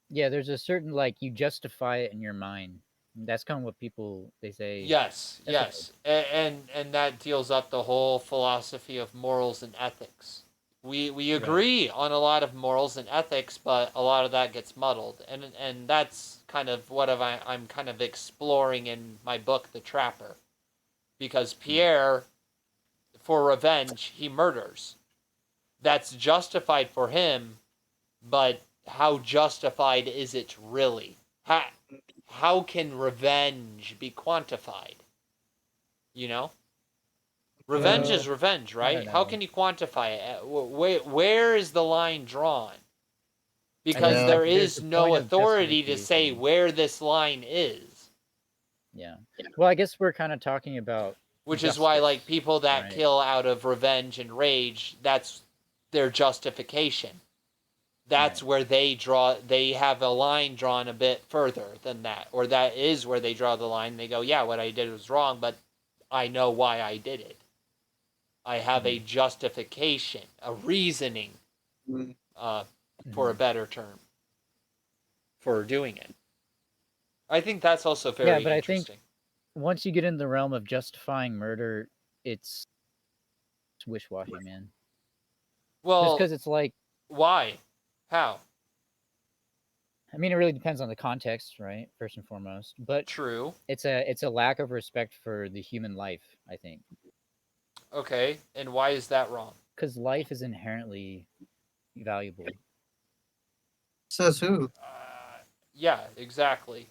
Yeah, there's a certain like you justify it in your mind. That's kind of what people they say. Yes, That's yes, and that deals up the whole philosophy of morals and ethics. We agree on a lot of morals and ethics, but a lot of that gets muddled, and that's kind of what I'm kind of exploring in my book, The Trapper, because Pierre, for revenge, he murders. That's justified for him, but how justified is it really? How can revenge be quantified? You know? Revenge is revenge, right? How can you quantify it? Where is the line drawn? Because Yeah. there There's is a no point of authority to say justification. where this line is. Yeah. Well, I guess we're kind of talking about Which is why, like, justice, people that right? kill out of revenge and rage, that's their justification. That's Right. where they have a line drawn a bit further than that. Or that is where they draw the line. They go, yeah, what I did was wrong, but I know why I did it. I have a justification, a reasoning, for a better term, for doing it. I think that's also very but I interesting. think once you get in the realm of justifying murder, it's wish-washy, man. Just Well, because it's like, why? How? I mean, it really depends on the context, right? First and foremost, but True. it's a lack of respect for the human life, I think, Okay, and why is that wrong? because life is inherently valuable. Says who? Yeah, exactly.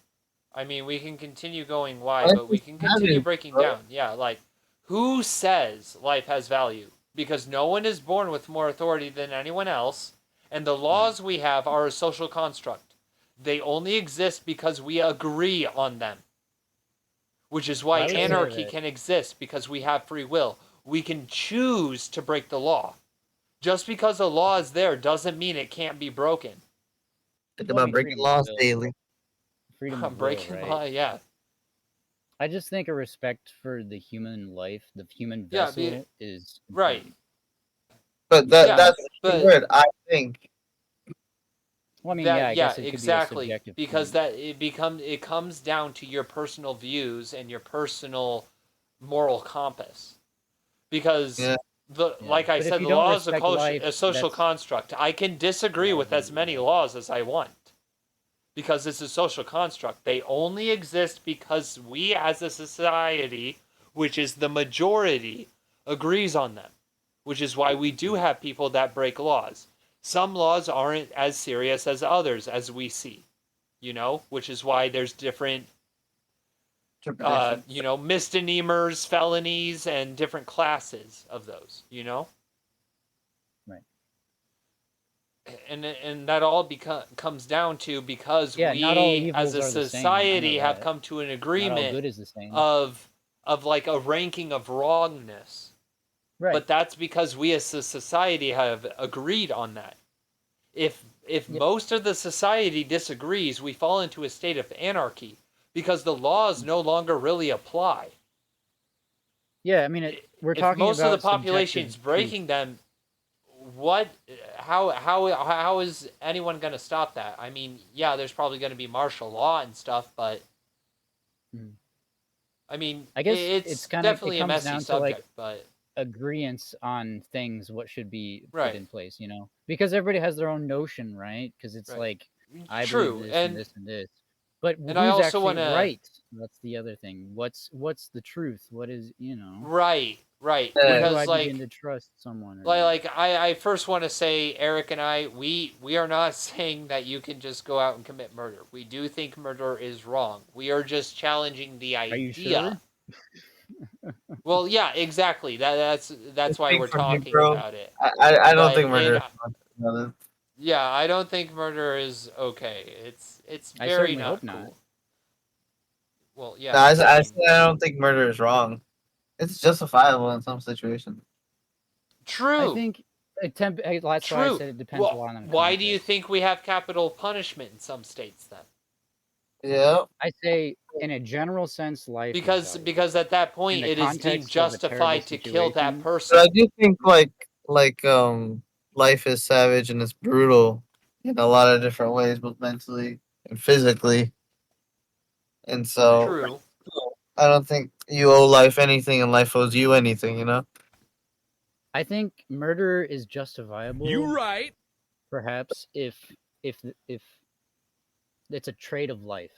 I mean, we can continue going why, Life but we is can continue valuable, breaking bro. down. Yeah, like, who says life has value? Because no one is born with more authority than anyone else, and the laws we have are a social construct. They only exist because we agree on them. Which is why I would say anarchy that- can exist, because we have free will. We can choose to break the law. Just because a law is there doesn't mean it can't be broken. Think Well, I about mean, breaking freedom of laws will. daily. Freedom of will, Breaking right? law, yeah. I just think a respect for the human life, the human Yeah, vessel, is right. important. But Yeah, that's the but- word, I think. Well, I mean, That, yeah, I guess it could exactly. be a subjective Because point. that it comes down to your personal views and your personal moral compass. Because Yeah. like I But if said, you the don't law is respect life, a social that's- construct. I can disagree with as many laws as I want. Because it's a social construct. They only exist because we as a society, which is the majority, agrees on them. Which is why we do have people that break laws. Some laws aren't as serious as others, as we see. You know, which is why there's different, Interpretation. misdemeanors, felonies, and different classes of those, Right. And that all comes down to because Yeah, not all we as evils a are the same, I know society have that. come to an Not all agreement good is the same. of like a ranking of wrongness. Right. But that's because we as a society have agreed on that. If most of the society disagrees, we fall into a state of anarchy because the laws no longer really apply. Yeah, I mean, we're If talking most about of the population's subjective breaking them, how is anyone going to stop that? I mean, yeah, there's probably going to be martial law and stuff, but I mean, I guess it's it's kind of definitely a messy subject, but agreeance on things, what should be Right. put in place, because everybody has their own notion, right? Because it's Right. like, I True, believe this and and this and this. But and who's I also actually wanna- right? That's the other thing. What's the truth? What is, right, when do because I like begin to trust someone? Or not? like I first want to say, Eric and I, we are not saying that you can just go out and commit murder. We do think murder is wrong. We are just challenging the idea. Are you sure? Well, yeah, exactly. That's why Speak we're for me, talking bro. about it. I don't But think murder is wrong. yeah, I don't think murder is okay. It's I very certainly not hope cool. not. Well, No, yeah. I I mean, said I don't think murder is wrong. It's justifiable in some situations. I true, think that's why I true. said it depends a Well, lot on the why do you context. think we have capital punishment in some states then? Yeah. I say, in a general sense, life is Because valuable. at that point In the it is deemed context of a terrible justified to kill that situation, person. But I do think life is savage and it's brutal in a lot of different ways, both mentally and physically. And so True. I don't think you owe life anything and life owes you anything, you know? I think murder is justifiable. You right. Perhaps if it's a trait of life,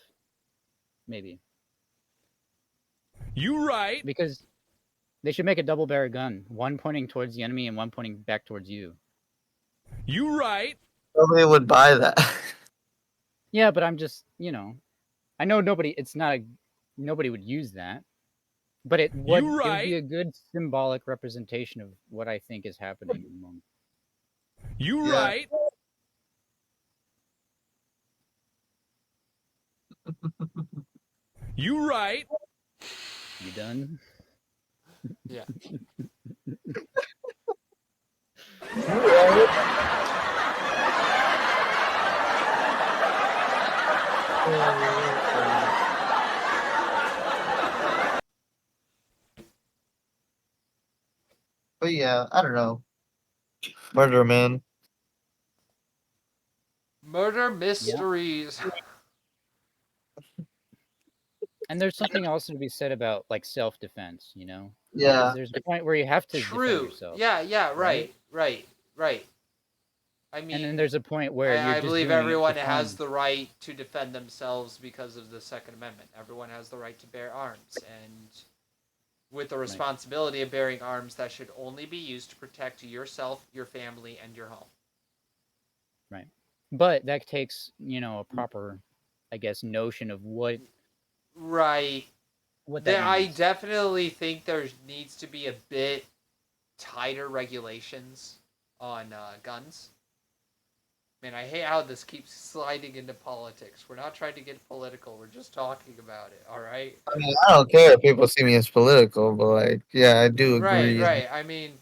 maybe, You right. because they should make a double-barrel gun, one pointing towards the enemy and one pointing back towards you. You right. Nobody would buy that. Yeah, but I'm just, I know nobody would use that, but it would be a good symbolic representation of what I think is happening in the moment. You Yeah. right. You right. You done? Yeah. But yeah, I don't know. Murder, man. Murder mysteries. And there's something also to be said about like self-defense, Because Yeah. there's a point where you have to defend True. yourself. Yeah, right. I mean, And then there's a point where you're I just believe doing it everyone for has fun. the right to defend themselves because of the Second Amendment. Everyone has the right to bear arms, and with the responsibility of bearing arms, that should only be used to protect yourself, your family, and your home. Right. But that takes, a proper, I guess, notion of what Right. what that I means. definitely think there needs to be a bit tighter regulations on guns. Man, I hate how this keeps sliding into politics. We're not trying to get political. We're just talking about it, all right? I mean, I don't care if people see me as political, but like, yeah, I do agree. Right. I mean,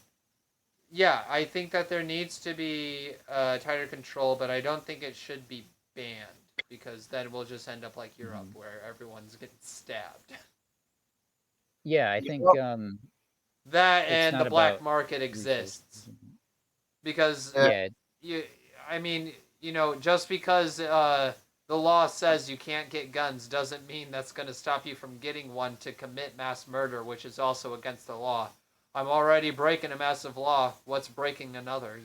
yeah, I think that there needs to be tighter control, but I don't think it should be banned because then we'll just end up like Europe where everyone's getting stabbed. Yeah, I think that it's and not the black about market exists because yeah, I mean, just because the law says you can't get guns doesn't mean that's going to stop you from getting one to commit mass murder, which is also against the law. I'm already breaking a massive law. What's breaking another,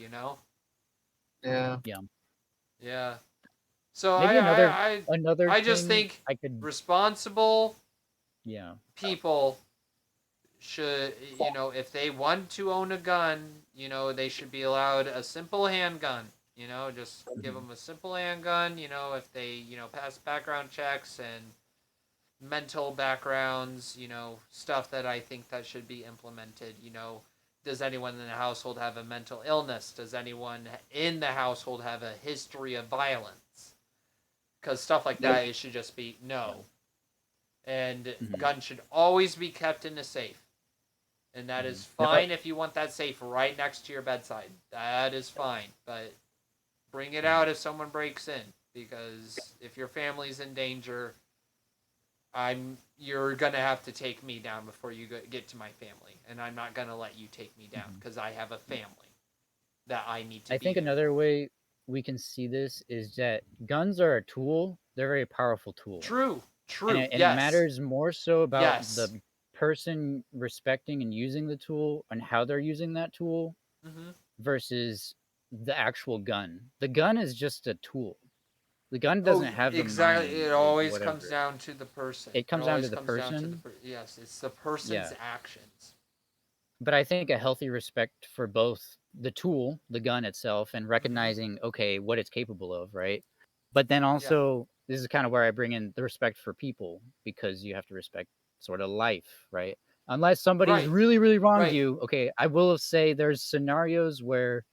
Yeah. Yeah. So maybe another I just thing think I could responsible people should, if they want to own a gun, they should be allowed a simple handgun. Just give them a simple handgun. If they, pass background checks and mental backgrounds, stuff that I think that should be implemented. Does anyone in the household have a mental illness? Does anyone in the household have a history of violence? Because stuff like that, it should just be no. And guns should always be kept in a safe. And that is fine if you want that safe right next to your bedside. That is fine. But bring it out if someone breaks in. Because if your family's in danger, you're going to have to take me down before you get to my family. And I'm not going to let you take me down because I have a family that I need to I think another way we can see this is that guns are a tool. They're a very powerful tool. True. And it matters more so about the person respecting and using the tool and how they're using that tool versus the actual gun. The gun is just a tool. The gun doesn't have the mind. It always comes down to the person. It comes down to the person. Yes, it's the person's actions. But I think a healthy respect for both the tool, the gun itself, and recognizing, okay, what it's capable of, right? But then also, this is kind of where I bring in the respect for people, because you have to respect sort of life, right? Unless somebody's Right. really, really wronged Right. you. Okay, I will say there's scenarios where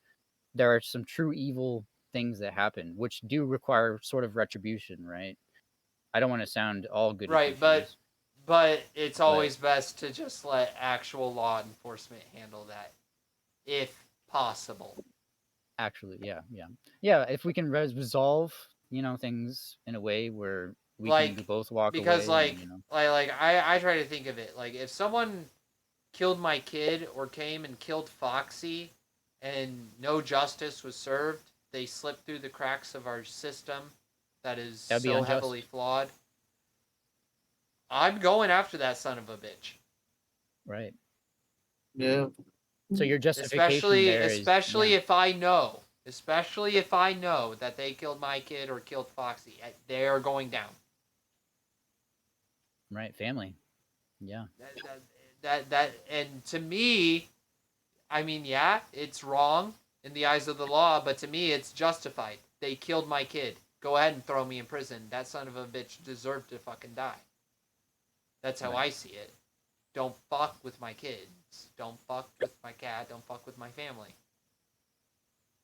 there are some true evil things that happen, which do require sort of retribution, right? I don't want to sound all goody Right, two-shoes. but it's But always best to just let actual law enforcement handle that, if possible. actually, yeah. If we can resolve, things in a way where we can Like, both walk because away, I try to think of it like if someone killed my kid or came and killed Foxy, and no justice was served, they slipped through the cracks of our system that is That'd be so unjust. heavily flawed. I'm going after that son of a bitch. right? Yeah. So your justification there is Especially if I know that they killed my kid or killed Foxy, they are going down. right, family. Yeah. That and to me, I mean, yeah, it's wrong in the eyes of the law, but to me, it's justified. They killed my kid. Go ahead and throw me in prison. That son of a bitch deserved to fucking die. That's how I see it. Don't fuck with my kids. Don't fuck with my cat. Don't fuck with my family.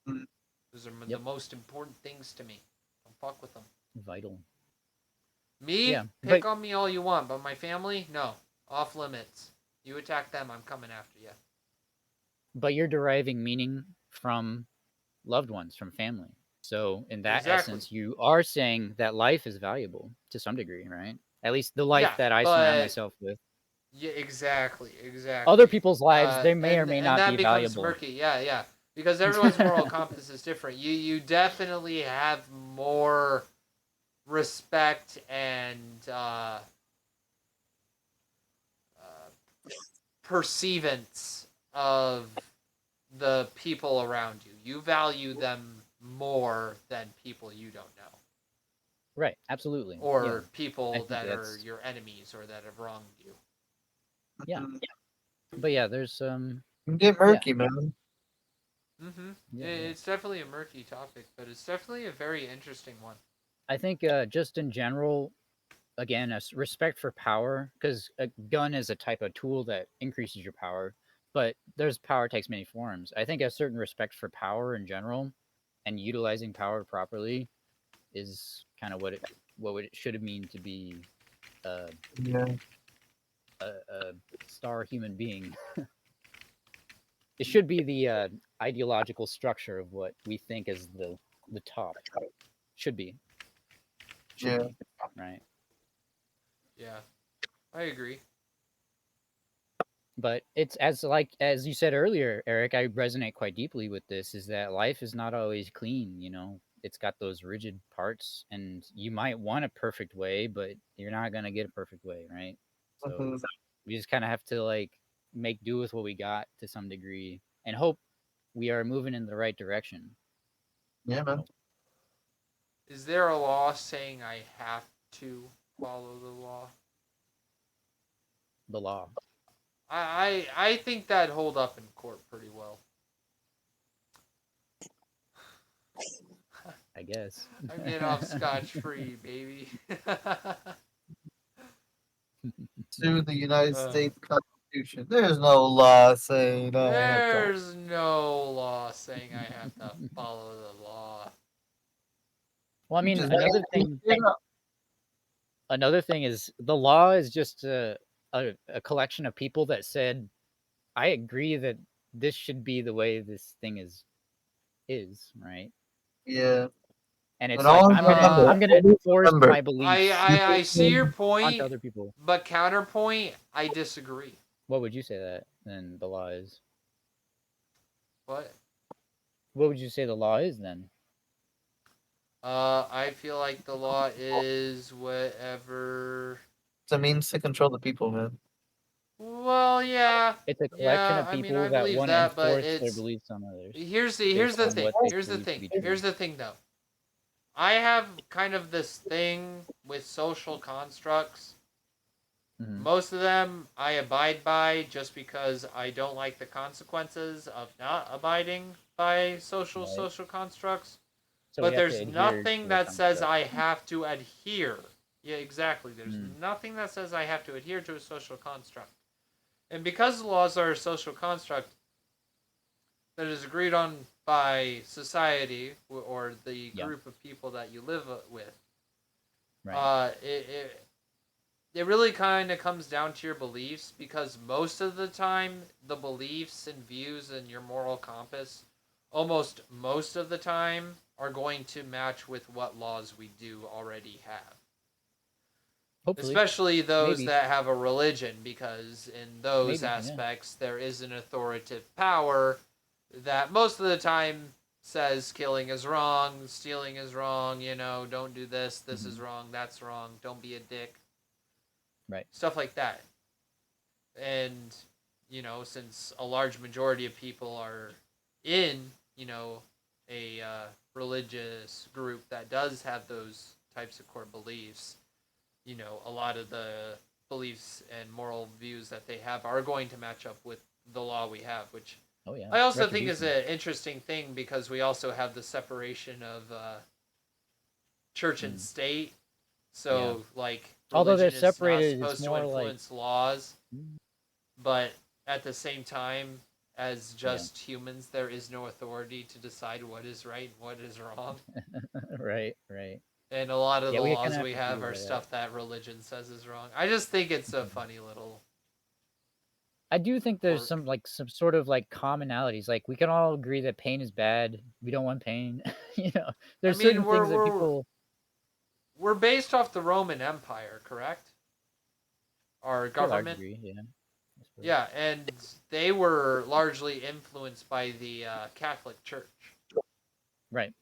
Those are the most important things to me. Don't fuck with them. Vital. Me, Yeah, pick on me all you want, but my family, no. Off limits. You attack them, I'm coming after you. But you're deriving meaning from loved ones, from family. So in that essence, you are saying that life is valuable to some degree, right? At least the life that I surround myself with. Yeah, exactly. Other people's lives, they may or may and not that be becomes valuable. murky. Yeah. Because everyone's moral compass is different. You definitely have more respect and perceivance of the people around you. You value them more than people you don't know. Right, absolutely. Or people that are your enemies or that have wronged you. Yeah. But yeah, there's Get murky, man. Mm-hmm. It's definitely a murky topic, but it's definitely a very interesting one. I think just in general, again, a respect for power, because a gun is a type of tool that increases your power, but there's power takes many forms. I think a certain respect for power in general and utilizing power properly is kind of what it should mean to be a star human being. It should be the ideological structure of what we think is the top. Should be. Should be, right? Yeah, I agree. But it's as you said earlier, Eric, I resonate quite deeply with this, is that life is not always clean, It's got those rigid parts, and you might want a perfect way, but you're not going to get a perfect way, right? So we just kind of have to make do with what we got to some degree and hope we are moving in the right direction. Yeah, man. Is there a law saying I have to follow the law? The law. I think that'd hold up in court pretty well. I guess. I'm getting off scotch-free, baby. To the United States Constitution. There's no law saying There's no law saying I have to follow the law. Well, I mean, another thing is the law is just a collection of people that said, I agree that this should be the way this thing is, right? Yeah. And it's I'm gonna enforce my beliefs. I see your point, onto other people. But counterpoint, I disagree. What would you say that then the law is? What? What would you say the law is then? I feel like the law is whatever. It's a means to control the people, man. Well, yeah. It's a collection of people that want to enforce their beliefs on others. Here's the thing, though. I have kind of this thing with social constructs. Mm-hmm. Most of them I abide by just because I don't like the consequences of not abiding by social constructs. So but there's nothing that says I have to adhere. Yeah, exactly. There's nothing that says I have to adhere to a social construct. And because laws are a social construct that is agreed on by society or the Yeah. group of people that you live with, Right. it really kind of comes down to your beliefs, because most of the time the beliefs and views and your moral compass almost most of the time are going to match with what laws we do already have. Hopefully. Especially those Maybe. that have a religion, because in those Maybe, yeah. aspects there is an authoritative power that most of the time says killing is wrong, stealing is wrong, don't do this, this is wrong, that's wrong, don't be a dick. Right. Stuff like that. And, since a large majority of people are in, a religious group that does have those types of core beliefs, a lot of the beliefs and moral views that they have are going to match up with the law we have, which Oh yeah. I also think is Retribution. an interesting thing, because we also have the separation of church and state. So, Although they're religion is not separated, it's supposed to more like influence laws, but at the same time, as just humans, there is no authority to decide what is right and what is wrong. right. And a lot of the Yeah, we laws kinda we have to have do are that. stuff that religion says is wrong. I just think it's a funny little. I do think there's Quirk. some sort of like commonalities. Like we can all agree that pain is bad. We don't want pain. There's certain things that people. we're based off the Roman Empire, correct? Our To a large government. degree, yeah. I suppose. Yeah, and they were largely influenced by the Catholic Church. Right.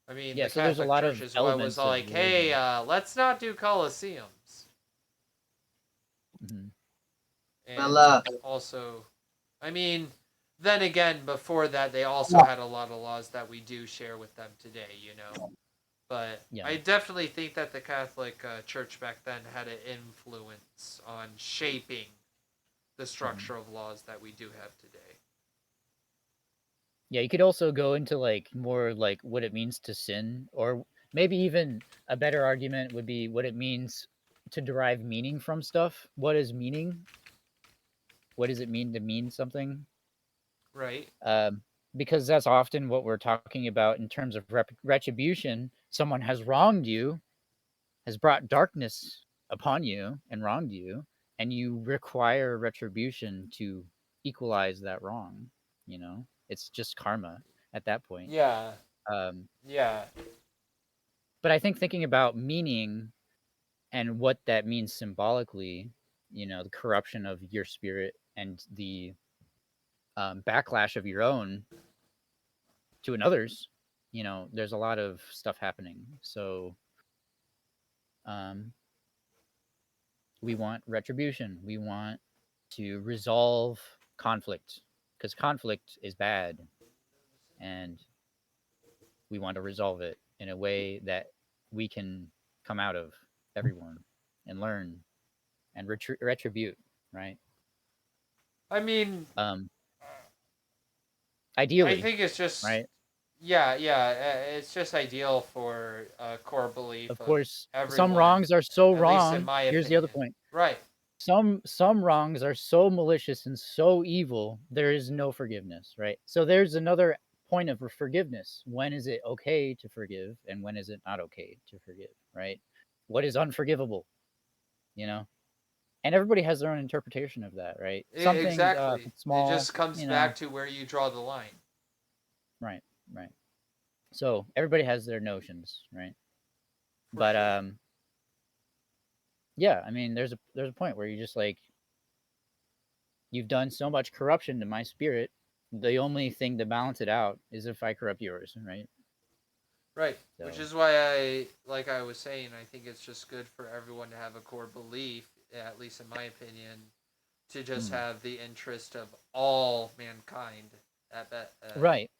I mean, Yeah. the So there's a Catholic lot Church of is what was elements of like, hey, religion. let's not do coliseums. Mhm. And also, I mean, then again, before that, they also had a lot of laws that we do share with them today, But Yeah. I definitely think that the Catholic Church back then had an influence on shaping the structure of laws that we do have today. Yeah, you could also go into like more like what it means to sin, or maybe even a better argument would be what it means to derive meaning from stuff. What is meaning? What does it mean to mean something? Right. Because that's often what we're talking about in terms of retribution. Someone has wronged you, has brought darkness upon you and wronged you, and you require retribution to equalize that wrong. It's just karma at that point. Yeah. Um, Yeah. but I think thinking about meaning and what that means symbolically, the corruption of your spirit and the backlash of your own to another's, there's a lot of stuff happening. So we want retribution. We want to resolve conflict, because conflict is bad, and we want to resolve it in a way that we can come out of, everyone, and learn and retribute, right? I mean, Ideally, I think it's just right? yeah, it's just ideal for a core belief Of of course, some everyone, wrongs are so at least in wrong. my Here's the other opinion. point. Right. Some wrongs are so malicious and so evil, there is no forgiveness, right? So there's another point of forgiveness. When is it okay to forgive, and when is it not okay to forgive, right? What is unforgivable, and everybody has their own interpretation of that, right? Some things, if Exactly. it's It small, just comes back to where you draw the line. right. So everybody has their notions, right? For But sure. yeah, I mean, there's a point where you're just like, you've done so much corruption to my spirit. The only thing to balance it out is if I corrupt yours, right? Right. So, Which is why like I was saying, I think it's just good for everyone to have a core belief, at least in my opinion, to just have the interest of all mankind right.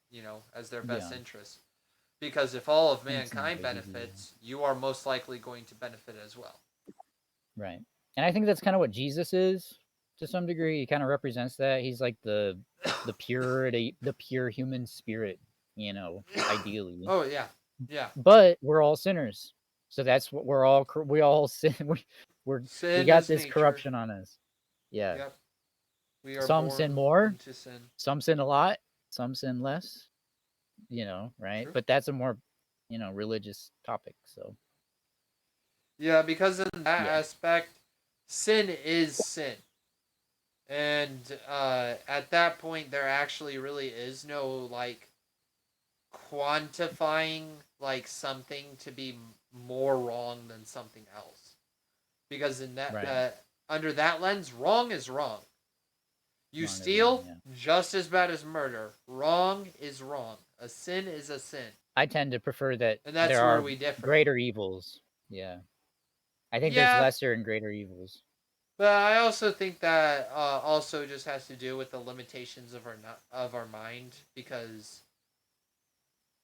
as their best interest. Because if all of And it's not mankind always easy, benefits, you are most likely going to benefit as well. right. And I think that's kind of what Jesus is to some degree. He kind of represents that. He's like the pure human spirit, ideally. Oh yeah, yeah. But we're all sinners, so that's what we all sin. We Sin got is this nature. corruption on us. Yeah. Yep. We are Some born sin more. into sin. Some sin a lot, some sin less. Right? True. But that's a more, religious topic. So Yeah, because in that Yeah. aspect, sin is sin. And at that point, there actually really is no, like, quantifying, like, something to be more wrong than something else. Because in that, Right. under that lens, wrong is wrong. You Wrong is steal, wrong, yeah. just as bad as murder. Wrong is wrong. A sin is a sin. I tend to prefer that And that's there where are we differ. greater evils. Yeah. I think there's Yeah, lesser and greater evils. but I also think that also just has to do with the limitations of our mind, because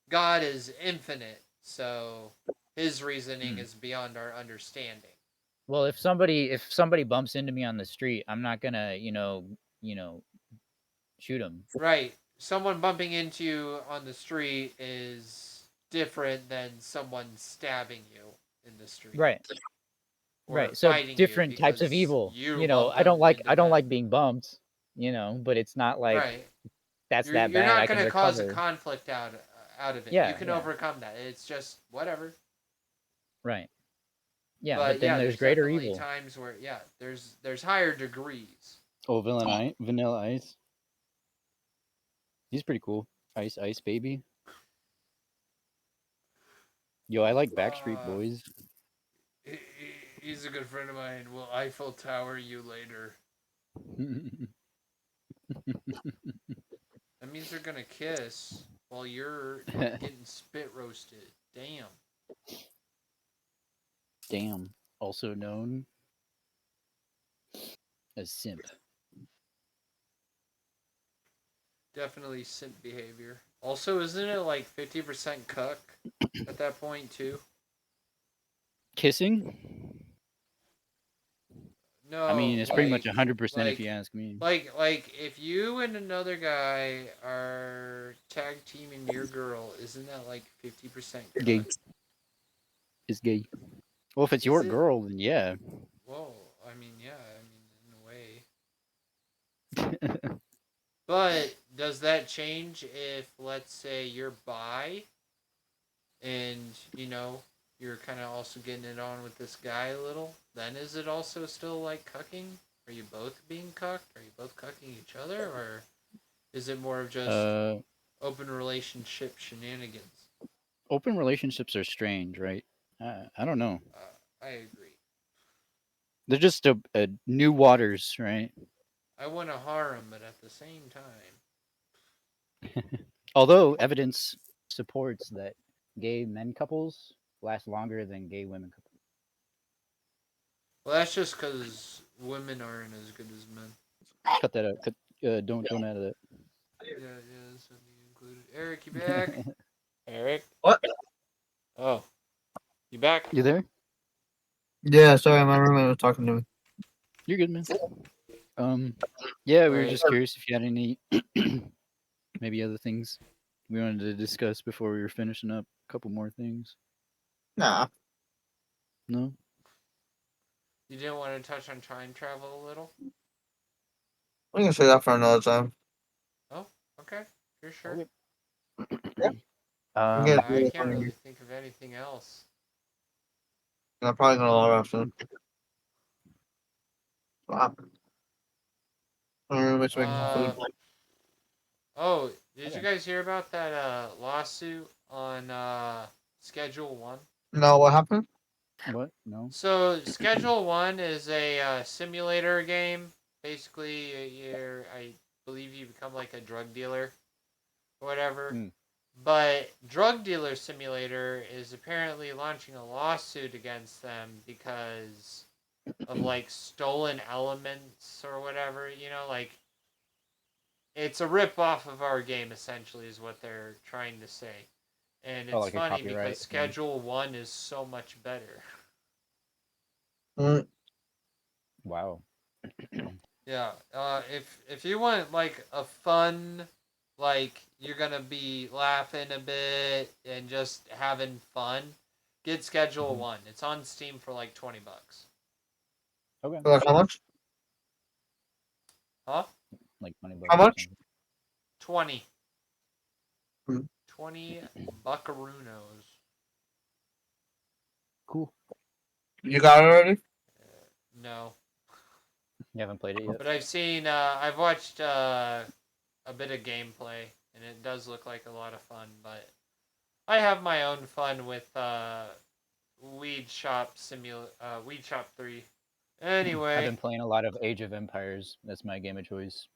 God is infinite, so his reasoning is beyond our understanding. Well, if somebody bumps into me on the street, I'm not gonna, shoot him. Right. Someone bumping into you on the street is different than someone stabbing you in the street. Right. Or Right. So fighting different you types of because evil. you bumped I don't them into them. like being bumped, but it's not like Right. that's You're, that you're bad. not I can going to cause a recover. conflict out of it. Yeah, You can yeah. overcome that. It's just whatever. Right. Yeah, But then yeah, there's there's greater definitely evil. times where there's higher degrees. Oh, Vanilla Ice. He's pretty cool. Ice Baby. Yo, I like Backstreet Boys. He's a good friend of mine. Will Eiffel Tower you later? That means they're gonna kiss while you're getting spit roasted. Damn. Damn. Also known as simp. Definitely simp behavior. Also, isn't it like 50% cuck at that point too? Kissing? No. I mean, it's pretty much like- 100% like- if you ask me. Like if you and another guy are tag teaming your girl, isn't that like 50% cuck? Gay. It's gay. Well, if it's Is your it? girl, then yeah. Whoa, I mean, yeah, in a way. But does that change if, let's say, you're bi and, you're kind of also getting it on with this guy a little? Then is it also still like cucking? Are you both being cucked? Are you both cucking each other? Or is it more of just open relationship shenanigans? Open relationships are strange, right? I don't know. I agree. They're just a new waters, right? I want to harem, but at the same time. Although evidence supports that gay men couples last longer than gay women couples. Well, that's just because women aren't as good as men. Cut that out. Don't add that. Yeah, that's what you included. Eric, you back? Eric? What? Oh. You back? You there? Yeah, sorry, my roommate was talking to me. You're good, man. Yeah, we were Right. just curious if you had any maybe other things we wanted to discuss before we were finishing up. A couple more things. Nah. No? You didn't want to touch on time travel a little? We can say that for another time. Okay, you're sure. Okay. Yeah. Um, Yeah. I can't really think of anything else. I'm probably gonna log off soon. Wow. My roommate's making some food. Oh, did Okay. you guys hear about that lawsuit on Schedule 1? No, what happened? what? No? So, Schedule 1 is a simulator game. Basically, I believe you become like a drug dealer or whatever. Mm. But Drug Dealer Simulator is apparently launching a lawsuit against them because of like stolen elements or whatever, like it's a rip off of our game essentially is what they're trying to say. And it's like a funny copyright because thing. Schedule 1 is so much better. Mm, Wow. Yeah, if you want like a fun, like you're gonna be laughing a bit and just having fun, get Schedule 1. It's on Steam for like $20. Okay. like how much? Huh? like $20. How or much? something. 20. Hmm. 20 buckaroos. Cool. You got it already? No. You haven't played it yet? But I've watched a bit of gameplay, and it does look like a lot of fun, but I have my own fun with Weed Shop 3. I've Anyway. been playing a lot of Age of Empires. That's my game of choice.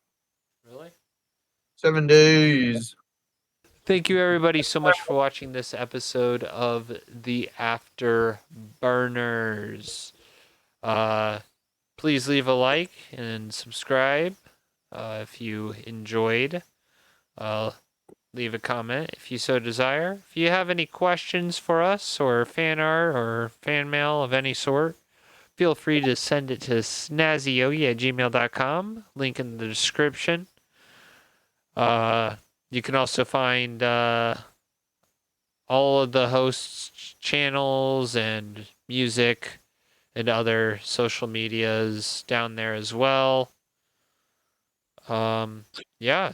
Really? 7 days. Thank you, everybody, so much for watching this episode of the Afterburners. Please leave a like and subscribe if you enjoyed. Leave a comment if you so desire. If you have any questions for us or fan art or fan mail of any sort, feel free to send it to snazzyyogi@gmail.com. Link in the description. You can also find all of the hosts' channels and music and other social medias down there as well. Yeah,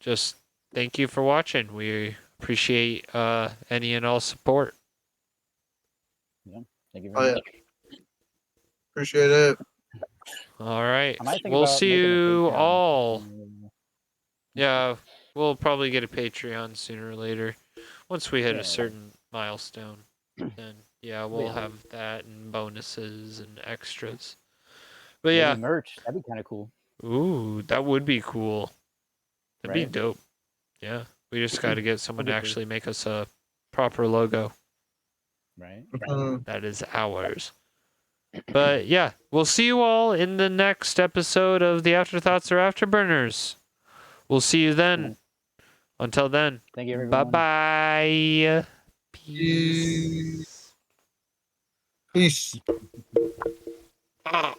just thank you for watching. We appreciate any and all support. Thank you Oh, very yeah. much. Appreciate it. All right, I might think we'll about see making a you Patreon. all. Yeah, we'll probably get a Patreon sooner or later. Once we hit Yeah. a certain milestone, then yeah, we'll Yeah. have that and bonuses and extras. But Maybe yeah, merch. That'd be kind of cool. ooh, that would be cool. That'd be Right? dope. Yeah, we just got to get someone to That'd be cool. actually make us a proper logo. Right? That is ours. But yeah, we'll see you all in the next episode of the Afterthoughts or Afterburners. We'll see you then. Until then, Thank you, bye everyone. bye. Peace. Peace. Ah.